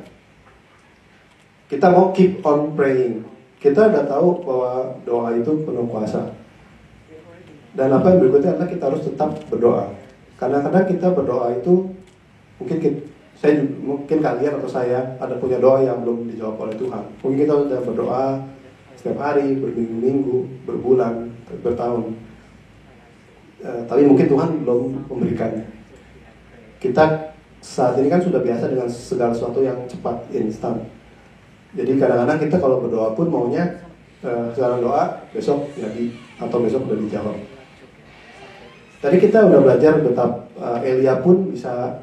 kita mau keep on praying. Kita udah tahu bahwa doa itu penuh kuasa. Dan apa yang berikutnya adalah kita harus tetap berdoa. Kadang-kadang kita berdoa itu mungkin kalian atau saya ada punya doa yang belum dijawab oleh Tuhan. Mungkin kita sudah berdoa setiap hari, berminggu-minggu, berbulan, bertahun. Tapi mungkin Tuhan belum memberikannya. Kita saat ini kan sudah biasa dengan segala sesuatu yang cepat, instan. Jadi kadang-kadang kita kalau berdoa pun maunya sekarang doa, besok jadi, atau besok udah dijawab. Tadi kita udah belajar betapa Elia pun bisa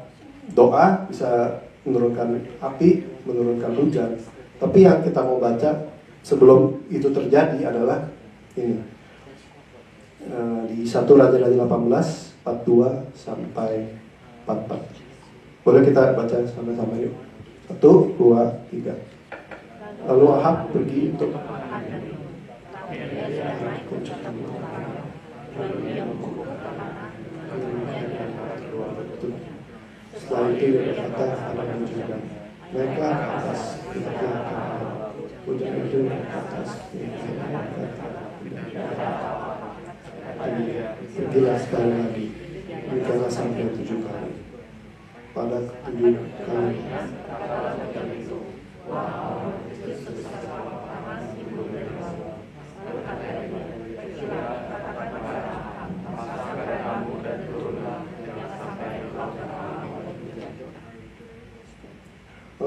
doa, bisa menurunkan api, menurunkan hujan. Tapi yang kita mau baca sebelum itu terjadi adalah ini. Di 1 Raja-Raja 18, 42 sampai 44. Boleh kita baca sama-sama yuk. 1, 2, 3. Lalu Ahab pergi untuk setelah itu dia berkata kepada penjaga, naiklah ke atas, kita ke hujan itu ke atas, pergilah sekali lagi, demikianlah sampai 7 kali. Pada 7 kali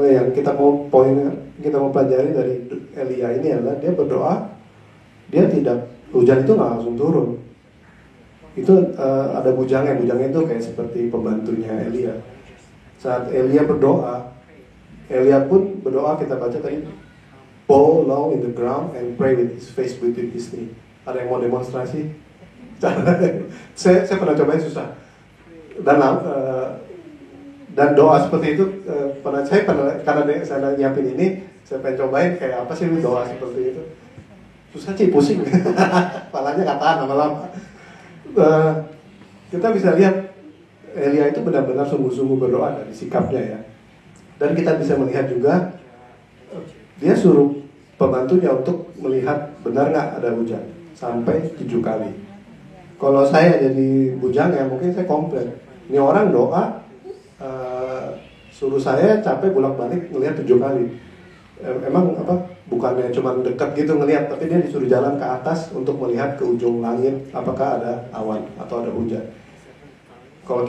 yang kita mau pelajari dari Elia ini adalah dia berdoa, hujan itu nggak langsung turun. Itu ada bujangnya itu kayak seperti pembantunya Elia. Saat Elia berdoa, Elia pun berdoa, kita baca tadi, bow low in the ground and pray with his face between his knee. Ada yang mau demonstrasi? saya pernah cobain, susah. Dan doa seperti itu karena saya nyiapin ini, saya pengen cobain kayak apa sih doa seperti itu. Susah sih, pusing. Kepalanya nggak tahan lama-lama. Kita bisa lihat Elia itu benar-benar sungguh-sungguh berdoa dari sikapnya ya. Dan kita bisa melihat juga dia suruh pembantunya untuk melihat benar nggak ada hujan sampai 7 kali. Kalau saya jadi bujangnya mungkin saya komplain. Ini orang doa suruh saya capek bolak-balik ngelihat 7 kali. Emang bukannya cuma dekat gitu ngelihat, tapi dia disuruh jalan ke atas untuk melihat ke ujung langit apakah ada awan atau ada hujan. Kalau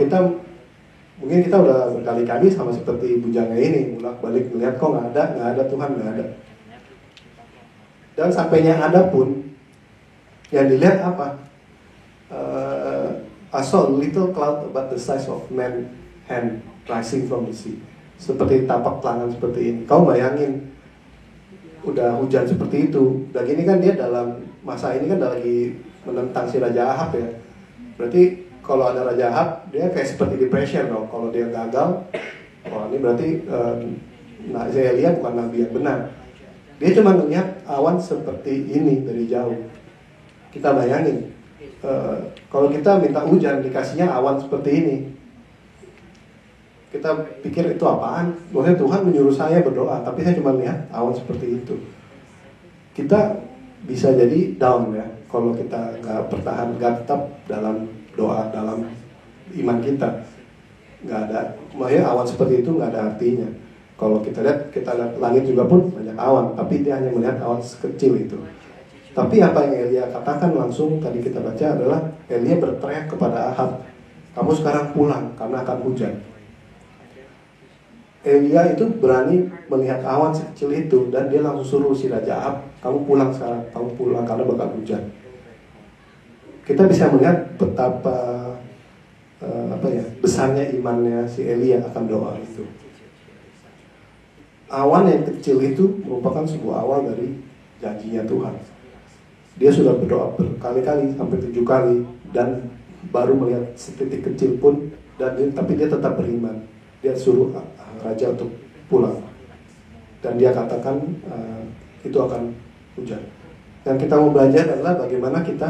mungkin kita udah berkali-kali sama seperti bujangnya ini, bolak-balik melihat kok nggak ada Tuhan, nggak ada. Dan sampainya ada pun yang dilihat apa? I saw a little cloud about the size of man's hand rising from the sea. Seperti tapak tangan seperti ini. Kau bayangin, udah hujan seperti itu. Dan ini kan dia dalam masa ini kan lagi menentang si Raja Ahab ya. Berarti kalau ada Raja Ahab, dia kayak seperti depression dong. Kalau dia gagal, ini berarti Elia bukan nabi yang benar. Dia cuma melihat awan seperti ini dari jauh. Kita bayangin, kalau kita minta hujan dikasihnya awan seperti ini, kita pikir itu apaan? Maksudnya Tuhan menyuruh saya berdoa, tapi saya cuma lihat awan seperti itu. Kita bisa jadi down ya, kalau kita nggak bertahan, nggak tetap dalam doa, dalam iman kita. Nggak ada, makanya awan seperti itu nggak ada artinya. Kalau kita lihat langit juga pun banyak awan, tapi dia hanya melihat awan sekecil itu. Tapi apa yang Elia katakan langsung tadi kita baca adalah Elia berteriak kepada Ahab, kamu sekarang pulang karena akan hujan. Elia itu berani melihat awan sekecil itu dan dia langsung suruh si Raja Ahab, kamu pulang sekarang, kamu pulang karena bakal hujan. Kita bisa melihat betapa besarnya imannya si Elia akan doa itu. Awan yang kecil itu merupakan sebuah awal dari janjinya Tuhan. Dia sudah berdoa berkali-kali sampai 7 kali dan baru melihat setitik kecil pun tapi dia tetap beriman. Dia suruh raja untuk pulang dan dia katakan itu akan hujan. Yang kita mau belajar adalah bagaimana kita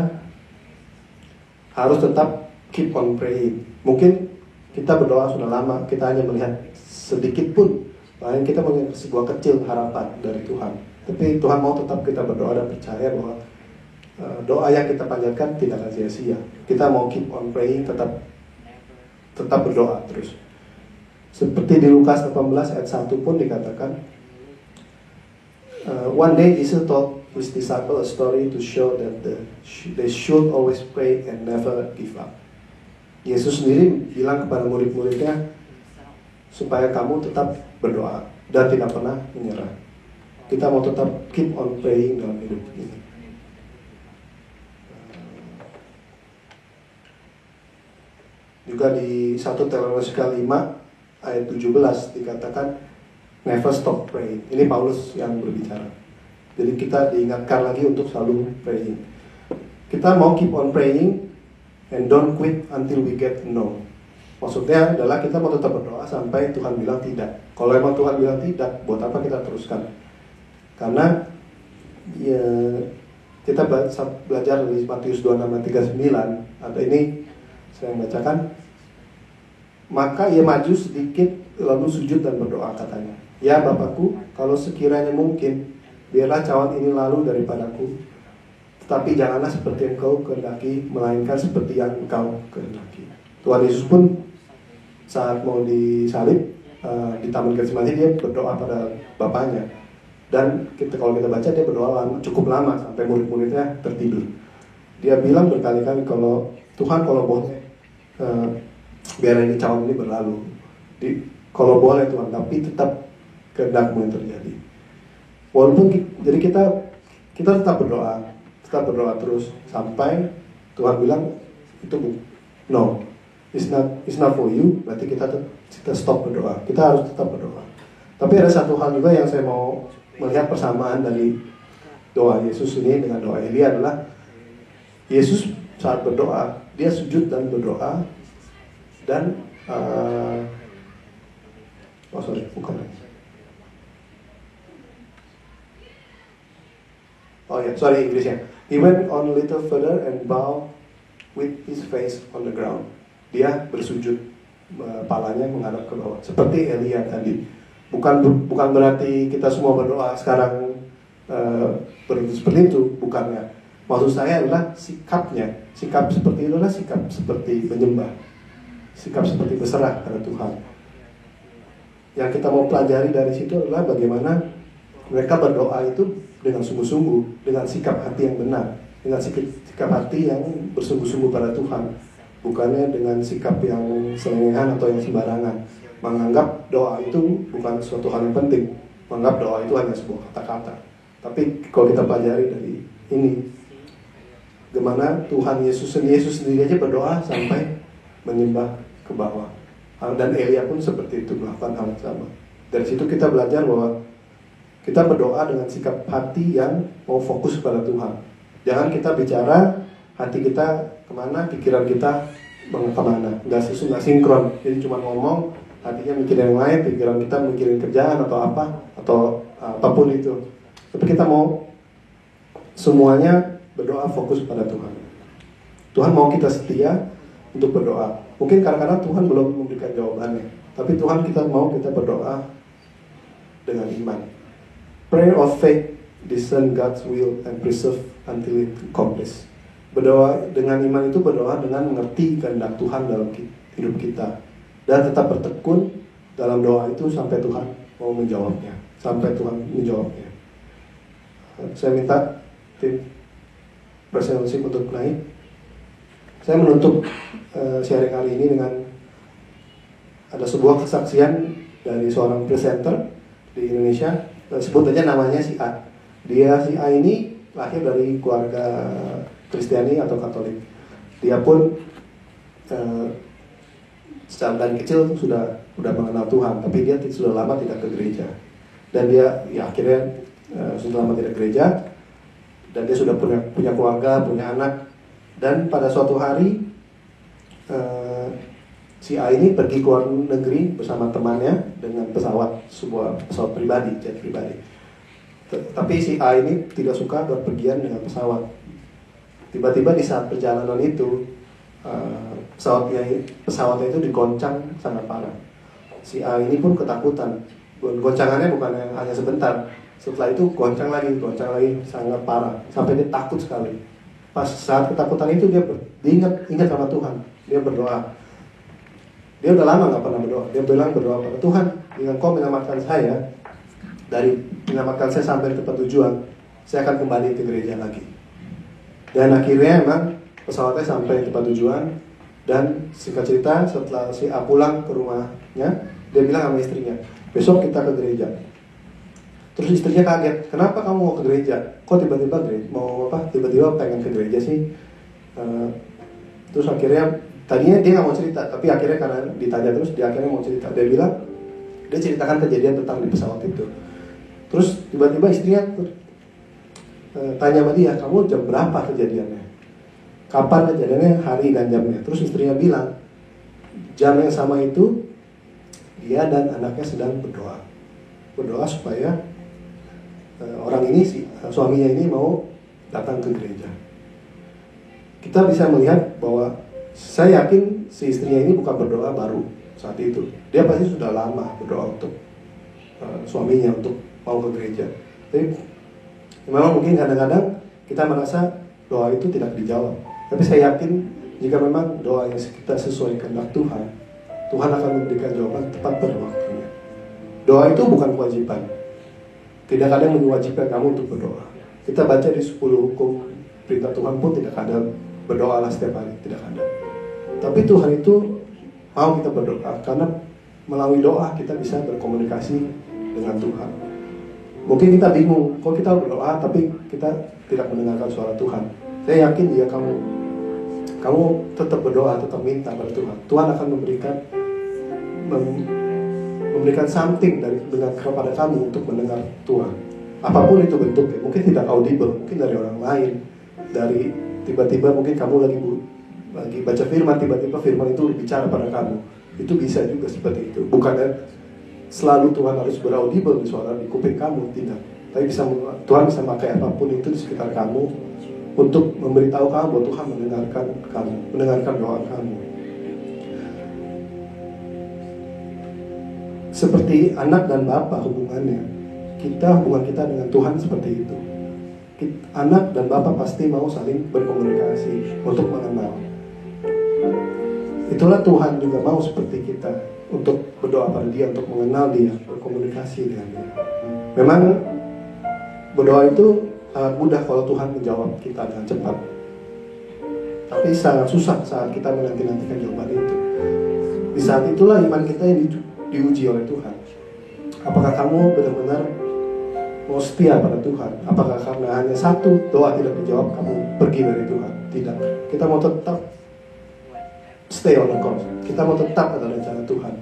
harus tetap keep on praying. Mungkin kita berdoa sudah lama, kita hanya melihat sedikit pun, bahkan kita melihat sebuah kecil harapan dari Tuhan. Tapi Tuhan mau tetap kita berdoa dan percaya bahwa doa yang kita panjatkan tidak akan sia-sia. Kita mau keep on praying, tetap berdoa terus. Seperti di Lukas 18 ayat 1 pun dikatakan, one day Jesus told his disciples a story to show that they should always pray and never give up. Yesus sendiri bilang kepada murid-muridnya supaya kamu tetap berdoa dan tidak pernah menyerah. Kita mau tetap keep on praying dalam hidup ini. Juga di 1 Tesalonika 5 ayat 17 dikatakan never stop praying. Ini Paulus yang berbicara. Jadi kita diingatkan lagi untuk selalu praying. Kita mau keep on praying and don't quit until we get no. Maksudnya adalah kita mau tetap berdoa sampai Tuhan bilang tidak. Kalau emang Tuhan bilang tidak, buat apa kita teruskan? Karena ya, kita belajar dari Matius 26:39 ada ini saya bacakan. Maka ia maju sedikit lalu sujud dan berdoa katanya, ya Bapakku, kalau sekiranya mungkin biarlah cawan ini lalu daripadaku, tetapi janganlah seperti yang Engkau kehendaki, melainkan seperti yang Engkau kehendaki. Tuhan Yesus pun saat mau disalib di Taman Getsemani dia berdoa pada Bapaknya. Dan kalau kita baca dia berdoa cukup lama sampai murid-muridnya tertidur. Dia bilang berkali-kali kalau Tuhan kalau boleh biar ini cawan ini berlalu. Kalau boleh Tuhan, tapi tetap kehendak-Mu yang terjadi. Walaupun jadi kita tetap berdoa terus sampai Tuhan bilang itu no, it's not for you. Berarti kita stop berdoa. Kita harus tetap berdoa. Tapi ada satu hal juga yang saya mau melihat persamaan dari doa Yesus ini dengan doa Elia adalah Yesus saat berdoa dia sujud dan berdoa dan Inggrisnya. He went on a little further and bowed with his face on the ground. Dia bersujud, palanya menghadap ke bawah. Seperti Elia tadi. Bukan berarti kita semua berdoa sekarang seperti itu, bukannya. Maksud saya adalah sikapnya. Sikap seperti itu adalah sikap seperti menyembah. Sikap seperti berserah pada Tuhan. Yang kita mau pelajari dari situ adalah bagaimana mereka berdoa itu dengan sungguh-sungguh, dengan sikap hati yang benar, dengan sikap hati yang bersungguh-sungguh pada Tuhan, bukannya dengan sikap yang selengehan atau yang sembarangan, menganggap doa itu bukan suatu hal yang penting, menganggap doa itu hanya sebuah kata-kata. Tapi kalau kita pelajari dari ini, bagaimana Tuhan Yesus sendiri aja berdoa sampai menyembah ke bawah. Dan Elia pun seperti itu melakukan hal yang sama. Dari situ kita belajar bahwa kita berdoa dengan sikap hati yang mau fokus pada Tuhan. Jangan kita bicara hati kita kemana, pikiran kita kemana. Nggak sinkron. Jadi cuma ngomong, hatinya mikirin yang lain, pikiran kita mikirin kerjaan atau apa, atau apapun itu. Tapi kita mau semuanya berdoa fokus pada Tuhan. Tuhan mau kita setia untuk berdoa. Mungkin kadang-kadang Tuhan belum memberikan jawabannya, tapi Tuhan kita mau kita berdoa dengan iman. Prayer of faith discern God's will and preserve until it accomplished. Berdoa dengan iman itu berdoa dengan mengerti kehendak Tuhan dalam hidup kita dan tetap bertekun dalam doa itu sampai Tuhan mau menjawabnya, sampai Tuhan menjawabnya. Saya minta tim presentasi untuk naik. Saya menutup sharing kali ini dengan ada sebuah kesaksian dari seorang presenter di Indonesia. Sebut aja namanya si A. Si A ini lahir dari keluarga Kristiani atau Katolik. Dia pun dari kecil sudah mengenal Tuhan, tapi dia sudah lama tidak ke gereja. Dan dia akhirnya sudah lama tidak ke gereja, dan dia sudah punya keluarga, punya anak. Dan pada suatu hari si A ini pergi ke luar negeri bersama temannya dengan sebuah pesawat pribadi, jet pribadi. Tapi si A ini tidak suka berpergian dengan pesawat. Tiba-tiba di saat perjalanan itu pesawatnya itu digoncang sangat parah. Si A ini pun ketakutan. Goncangannya bukan hanya sebentar. Setelah itu goncang lagi sangat parah sampai dia takut sekali. Pas saat ketakutan itu dia ingat sama Tuhan. Dia berdoa. Dia udah lama gak pernah berdoa. Dia berdoa pada Tuhan, dengan Kau menyelamatkan saya sampai tempat tujuan, saya akan kembali ke gereja lagi. Dan akhirnya emang pesawatnya sampai tempat tujuan. Dan singkat cerita, setelah si A pulang ke rumahnya, dia bilang sama istrinya, besok kita ke gereja. Terus istrinya kaget, kenapa kamu mau ke gereja? Kok tiba-tiba pengen ke gereja sih? Terus akhirnya, tadinya dia nggak mau cerita, tapi akhirnya karena ditanya terus, dia akhirnya mau cerita. Dia ceritakan kejadian tentang di pesawat itu. Terus tiba-tiba istrinya tanya sama dia, kamu jam berapa kejadiannya? Kapan kejadiannya, hari dan jamnya? Terus istrinya bilang, jam yang sama itu, dia dan anaknya sedang berdoa supaya orang ini, suaminya ini mau datang ke gereja. Kita bisa melihat bahwa saya yakin si istrinya ini bukan berdoa baru saat itu. Dia pasti sudah lama berdoa untuk suaminya untuk mau ke gereja. Tapi memang mungkin kadang-kadang kita merasa doa itu tidak dijawab. Tapi saya yakin jika memang doa yang kita sesuai kehendak Tuhan, Tuhan akan memberikan jawaban tepat pada waktunya. Doa itu bukan kewajiban. Tidak ada yang mewajibkan kamu untuk berdoa. Kita baca di 10 hukum perintah Tuhan pun tidak ada berdoalah setiap hari, tidak ada. Tapi Tuhan itu mau kita berdoa karena melalui doa kita bisa berkomunikasi dengan Tuhan. Mungkin kita bingung, kok kita berdoa tapi kita tidak mendengarkan suara Tuhan. Saya yakin jika kamu tetap berdoa, tetap minta pada Tuhan, Tuhan akan memberikan something kepada kamu untuk mendengar Tuhan. Apapun itu bentuknya, mungkin tidak audible, mungkin dari orang lain, dari tiba-tiba mungkin kamu lagi baca firman, tiba-tiba firman itu bicara pada kamu. Itu bisa juga seperti itu. Bukan selalu Tuhan harus beraudible di suara di kuping kamu, tidak. Tapi Tuhan bisa pakai apapun itu di sekitar kamu untuk memberitahu kamu bahwa Tuhan mendengarkan doa kamu. Seperti anak dan bapa hubungan kita dengan Tuhan seperti itu. Anak dan bapa pasti mau saling berkomunikasi untuk mengenal. Itulah Tuhan juga mau seperti kita, untuk berdoa pada Dia, untuk mengenal Dia, berkomunikasi dengan Dia. Memang berdoa itu sangat mudah kalau Tuhan menjawab kita dengan cepat. Tapi sangat susah saat kita menanti-nantikan jawaban itu. Di saat itulah iman kita yang diuji oleh Tuhan. Apakah kamu benar-benar mau setia pada Tuhan? Apakah karena hanya satu doa tidak dijawab kamu pergi dari Tuhan? Tidak. Kita mau tetap stay on the course. Kita mau tetap pada rencana Tuhan.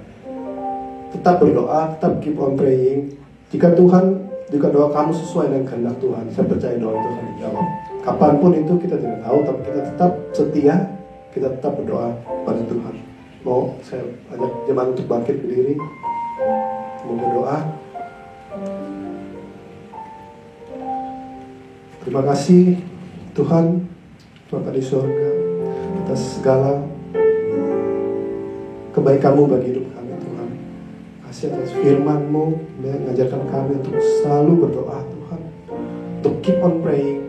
Tetap berdoa, tetap keep on praying. Jika doa kamu sesuai dengan kehendak Tuhan, saya percaya doa itu akan dijawab. Kapanpun itu kita tidak tahu, tapi kita tetap setia, kita tetap berdoa pada Tuhan. Mau saya ajak jemaat untuk bangkit berdiri, mau berdoa. Terima kasih Tuhan, Bapa di surga, atas segala kebaikan-Mu bagi hidup kami Tuhan. Kasih atas firman-Mu yang mengajarkan kami untuk selalu berdoa Tuhan, untuk keep on praying.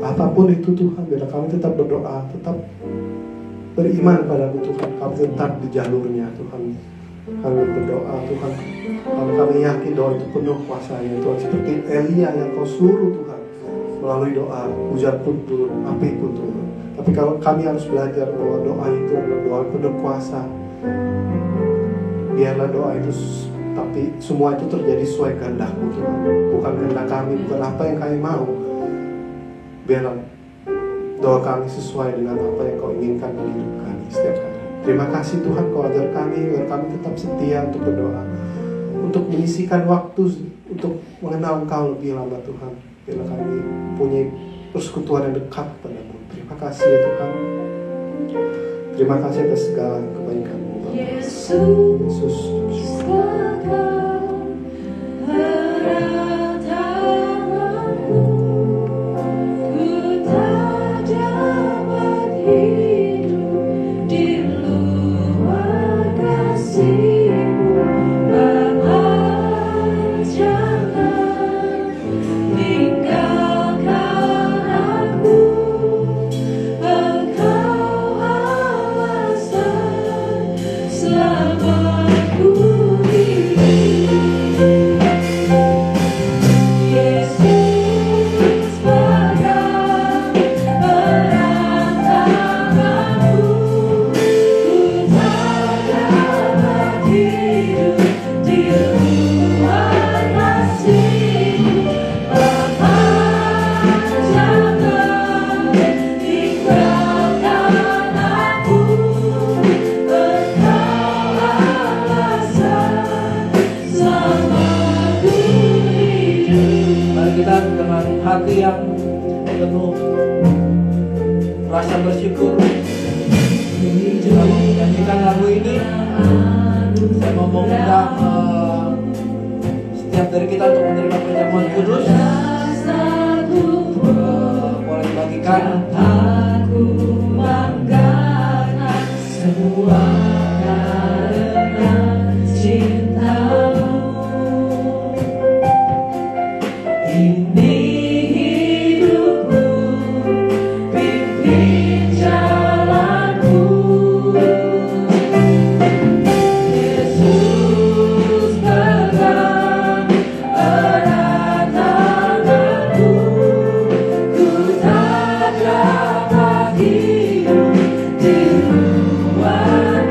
Apapun itu Tuhan, biar kami tetap berdoa, tetap beriman padamu Tuhan. Kami tetap di jalurnya Tuhan. Kami berdoa Tuhan, kami yakin doa itu penuh kuasanya Tuhan. Seperti Elia yang Kau suruh Tuhan, melalui doa, hujan pun turun, api pun turun. Tapi kalau kami harus belajar bahwa doa itu adalah doa penuh kuasa. Biarlah doa itu, tapi semua itu terjadi sesuai kehendak-Mu Tuhan. Bukan kehendak kami, bukan apa yang kami mau. Biarlah doa kami sesuai dengan apa yang Kau inginkan dalam hidup kami setiap hari. Terima kasih Tuhan, Kau ajar kami agar kami tetap setia untuk berdoa, untuk menyisihkan waktu untuk mengenal Engkau lebih lama Tuhan. Biarlah kami punya persekutuan yang dekat padamu. Terima kasih ya Tuhan. Terima kasih atas segala kebaikan-Mu Bapa. Yesus. Hati yang penuh rasa bersyukur dalam menyanyikan lagu ini. Saya mau mengundang setiap dari kita untuk menerima perjamuan kudus. Boleh dibagikan. Aku banggakan semua karena cinta-Mu. Ini Di luar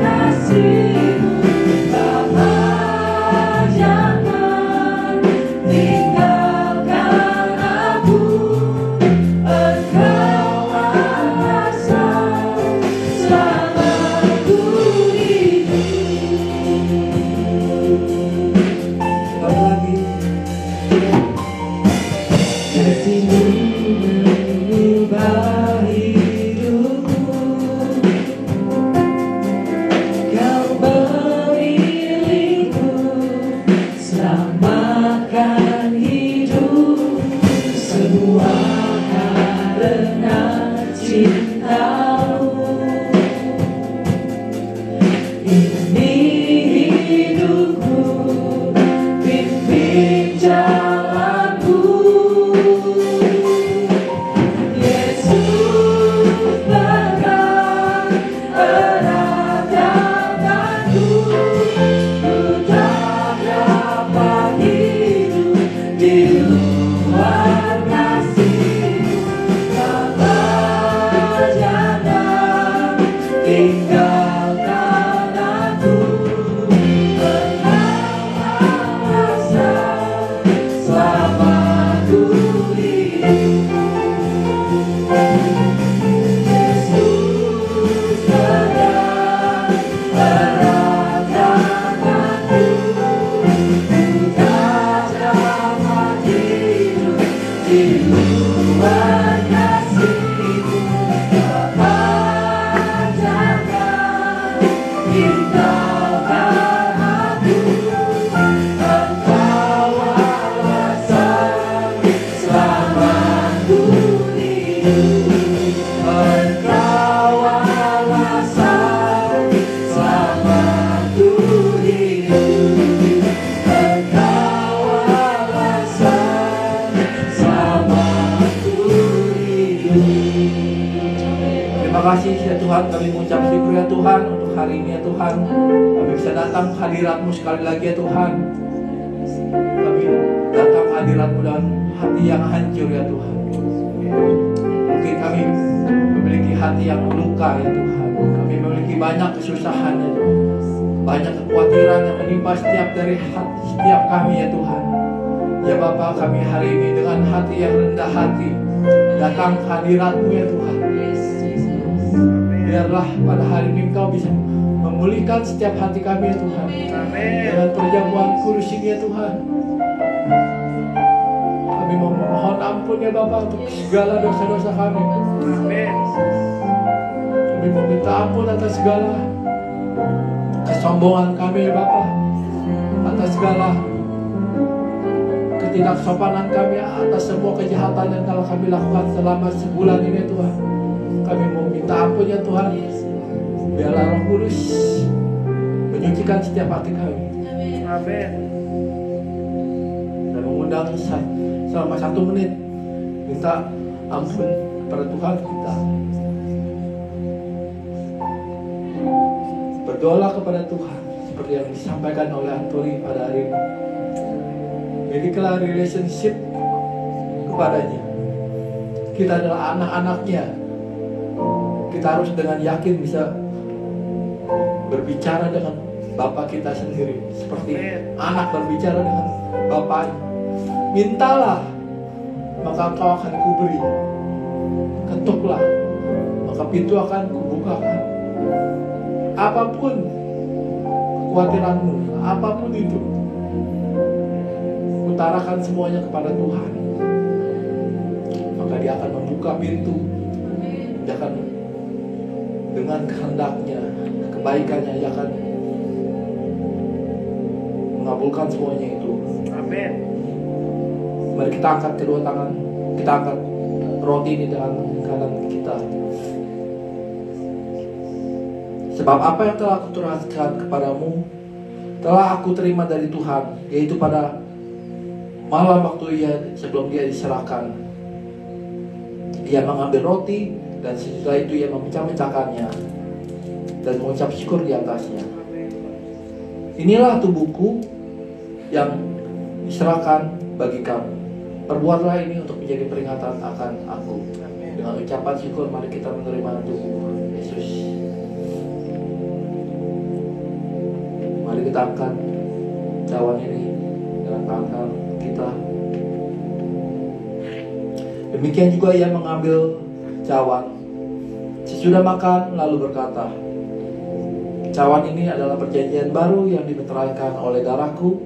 Tuhan, kami mengucap syukur ya Tuhan untuk hari ini ya Tuhan. Kami bisa datang ke hadirat-Mu sekali lagi ya Tuhan. Kami datang ke hadirat-Mu dengan hati yang hancur ya Tuhan. Mungkin kami memiliki hati yang luka ya Tuhan. Kami memiliki banyak kesusahan ya Tuhan. Banyak kekhawatiran yang menimpa setiap kami ya Tuhan. Ya Bapa, kami hari ini dengan hati yang rendah hati datang ke hadirat-Mu ya Tuhan. Biarlah pada hari ini Engkau bisa memulihkan setiap hati kami ya Tuhan. Dengan perjamuan kudus ini ya Tuhan. Kami memohon ampun ya Bapa untuk segala dosa-dosa kami. Kami meminta ampun atas segala kesombongan kami ya Bapa. Atas segala ketidaksopanan kami, atas semua kejahatan yang telah kami lakukan selama sebulan ini Tuhan. Kami mau minta ampun ya Tuhan. Biarlah Roh Kudus menyucikan setiap hati kami. Amin. Dan mengundang selama 1 menit minta ampun kepada Tuhan kita. Berdoalah kepada Tuhan seperti yang disampaikan oleh Antoni pada hari ini. Milihlah relationship kepadanya. Kita adalah anak-anaknya. Kita harus dengan yakin bisa berbicara dengan Bapa kita sendiri, seperti anak berbicara dengan bapaknya. Mintalah, maka engkau akan kuberi. Ketuklah, maka pintu akan kubukakan. Apapun kekhawatiranmu, apapun itu, utarakan semuanya kepada Tuhan. Maka Dia akan membuka pintu. Dia akan dengan kehendaknya, kebaikannya, Dia akan mengabulkan semuanya itu. Amin. Mari kita angkat kedua tangan, kita angkat roti ini dengan kanan kita. Sebab apa yang telah aku terangkan kepadamu telah aku terima dari Tuhan, yaitu pada malam waktu sebelum Dia diserahkan, Ia mengambil roti dan setelah itu Ia memecah-mecahkannya dan mengucap syukur di atasnya. Inilah tubuhku yang diserahkan bagi kamu. Perbuatlah ini untuk menjadi peringatan akan aku. Dengan ucapan syukur mari kita menerima tubuh Yesus. Mari kita angkat cawan ini dengan tangan kita. Demikian juga Ia mengambil cawan sesudah makan lalu berkata, cawan ini adalah perjanjian baru yang dimeteraikan oleh darahku.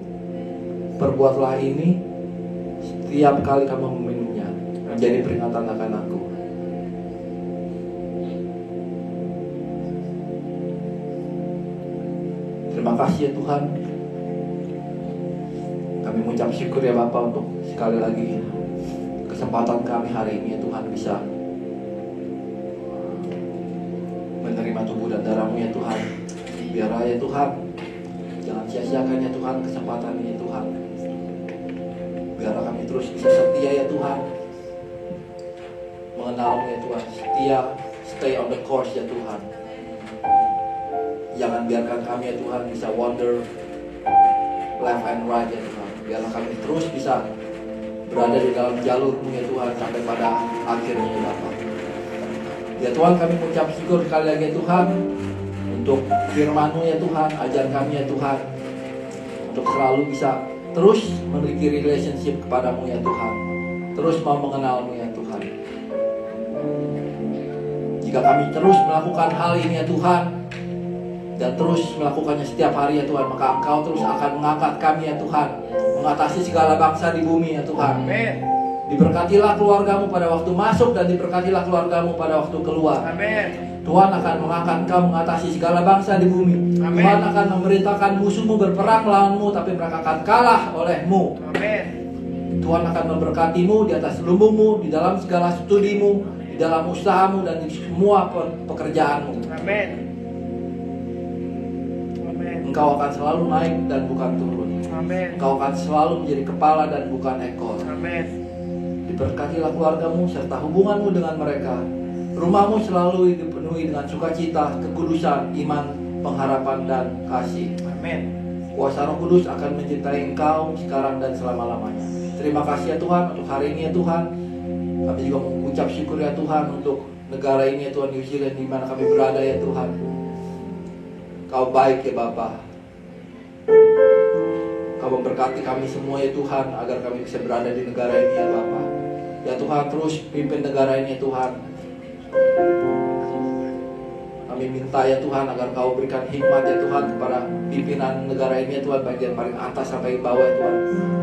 Perbuatlah ini setiap kali kamu meminumnya, menjadi peringatan akan aku. Terima kasih ya Tuhan. Kami mengucap syukur ya Bapa untuk sekali lagi kesempatan kami hari ini ya Tuhan bisa menerima tubuh dan darah-Mu ya Tuhan. Biarlah ya Tuhan, jangan sia-siakan ya Tuhan kesempatan ini ya Tuhan. Biarlah kami terus bisa setia ya Tuhan, mengenal-Mu ya Tuhan, setia, stay on the course ya Tuhan. Jangan biarkan kami ya Tuhan bisa wander left and right ya Tuhan. Biarlah kami terus bisa berada di dalam jalur-Mu ya Tuhan sampai pada akhirnya ya Bapak. Ya Tuhan, kami mengucap syukur sekali lagi ya Tuhan untuk firman-Mu ya Tuhan, ajar kami ya Tuhan untuk selalu bisa terus memiliki relationship kepadamu ya Tuhan, terus mau mengenal-Mu ya Tuhan. Jika kami terus melakukan hal ini ya Tuhan, dan terus melakukannya setiap hari ya Tuhan, maka Engkau terus akan mengangkat kami ya Tuhan, mengatasi segala bangsa di bumi ya Tuhan. Amin. Diberkatilah keluarga-Mu pada waktu masuk dan diberkatilah keluarga-Mu pada waktu keluar. Amin. Tuhan akan mengangkat Engkau mengatasi segala bangsa di bumi. Amin. Tuhan akan memerintahkan musuh-Mu berperang melawan-Mu, tapi mereka akan kalah oleh-Mu. Amin. Tuhan akan memberkati-Mu di atas lumbung-Mu, di dalam segala studi-Mu, di dalam usaha-Mu, dan di semua pekerjaan-Mu. Amin. Engkau akan selalu naik dan bukan turun. Amin. Engkau akan selalu menjadi kepala dan bukan ekor. Amin. Diberkatilah keluarga-Mu serta hubungan-Mu dengan mereka. Rumah-Mu selalu dipenuhi dipenuhi dengan sukacita, kekudusan, iman, pengharapan, dan kasih. Amin. Kuasa Roh Kudus akan mencintai engkau sekarang dan selama-lamanya. Terima kasih ya Tuhan untuk hari ini ya Tuhan. Kami juga mengucap syukur ya Tuhan untuk negara ini ya Tuhan, New Zealand, di mana kami berada ya Tuhan. Kau baik ya Bapa. Kau memberkati kami semua ya Tuhan, agar kami bisa berada di negara ini ya Bapa. Ya Tuhan, terus pimpin negara ini ya Tuhan. Kami minta ya Tuhan agar Kau berikan hikmat ya Tuhan kepada pimpinan negara ini ya Tuhan, baik dari paling atas sampai bawah ya Tuhan.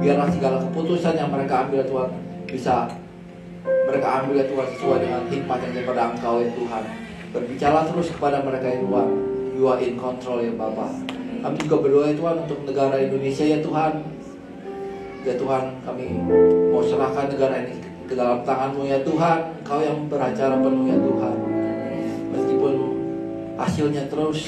Biarlah segala keputusan yang mereka ambil ya Tuhan bisa mereka ambil ya Tuhan sesuai dengan hikmat yang daripada Engkau ya Tuhan. Berbicara terus kepada mereka ya Tuhan. You are in control ya Bapa. Kami juga berdoa ya Tuhan untuk negara Indonesia ya Tuhan. Ya Tuhan, kami mau serahkan negara ini ke dalam tangan-Mu ya Tuhan. Kau yang beracara penuh ya Tuhan. Meskipun hasilnya terus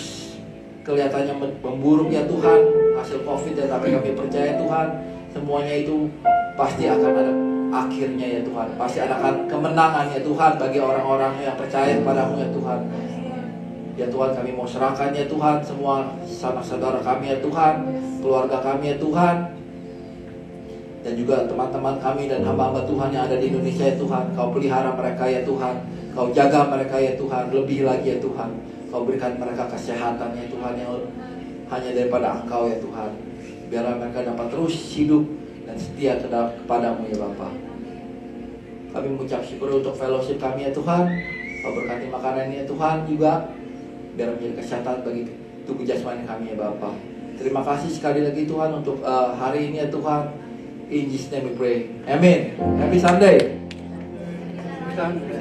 kelihatannya memburuk ya Tuhan, hasil COVID ya, tapi kami percaya Tuhan, semuanya itu pasti akan ada akhirnya ya Tuhan. Pasti akan kemenangan ya Tuhan bagi orang-orang yang percaya kepadamu ya Tuhan. Ya Tuhan, kami mau serahkan ya Tuhan semua sanak saudara kami ya Tuhan, keluarga kami ya Tuhan, dan juga teman-teman kami dan hamba-hamba Tuhan yang ada di Indonesia ya Tuhan. Kau pelihara mereka ya Tuhan, Kau jaga mereka ya Tuhan, lebih lagi ya Tuhan. Kau berikan mereka kesehatan ya Tuhan yang hanya daripada Engkau ya Tuhan. Biarlah mereka dapat terus hidup dan setia kepadamu ya Bapa. Kami mengucap syukur untuk fellowship kami ya Tuhan. Kau berkati makanan ini ya Tuhan juga, biar menjadi kesehatan bagi tubuh jasmani kami ya Bapa. Terima kasih sekali lagi Tuhan untuk hari ini ya Tuhan. In Jesus name we pray. Amen. Happy Sunday. Happy Sunday.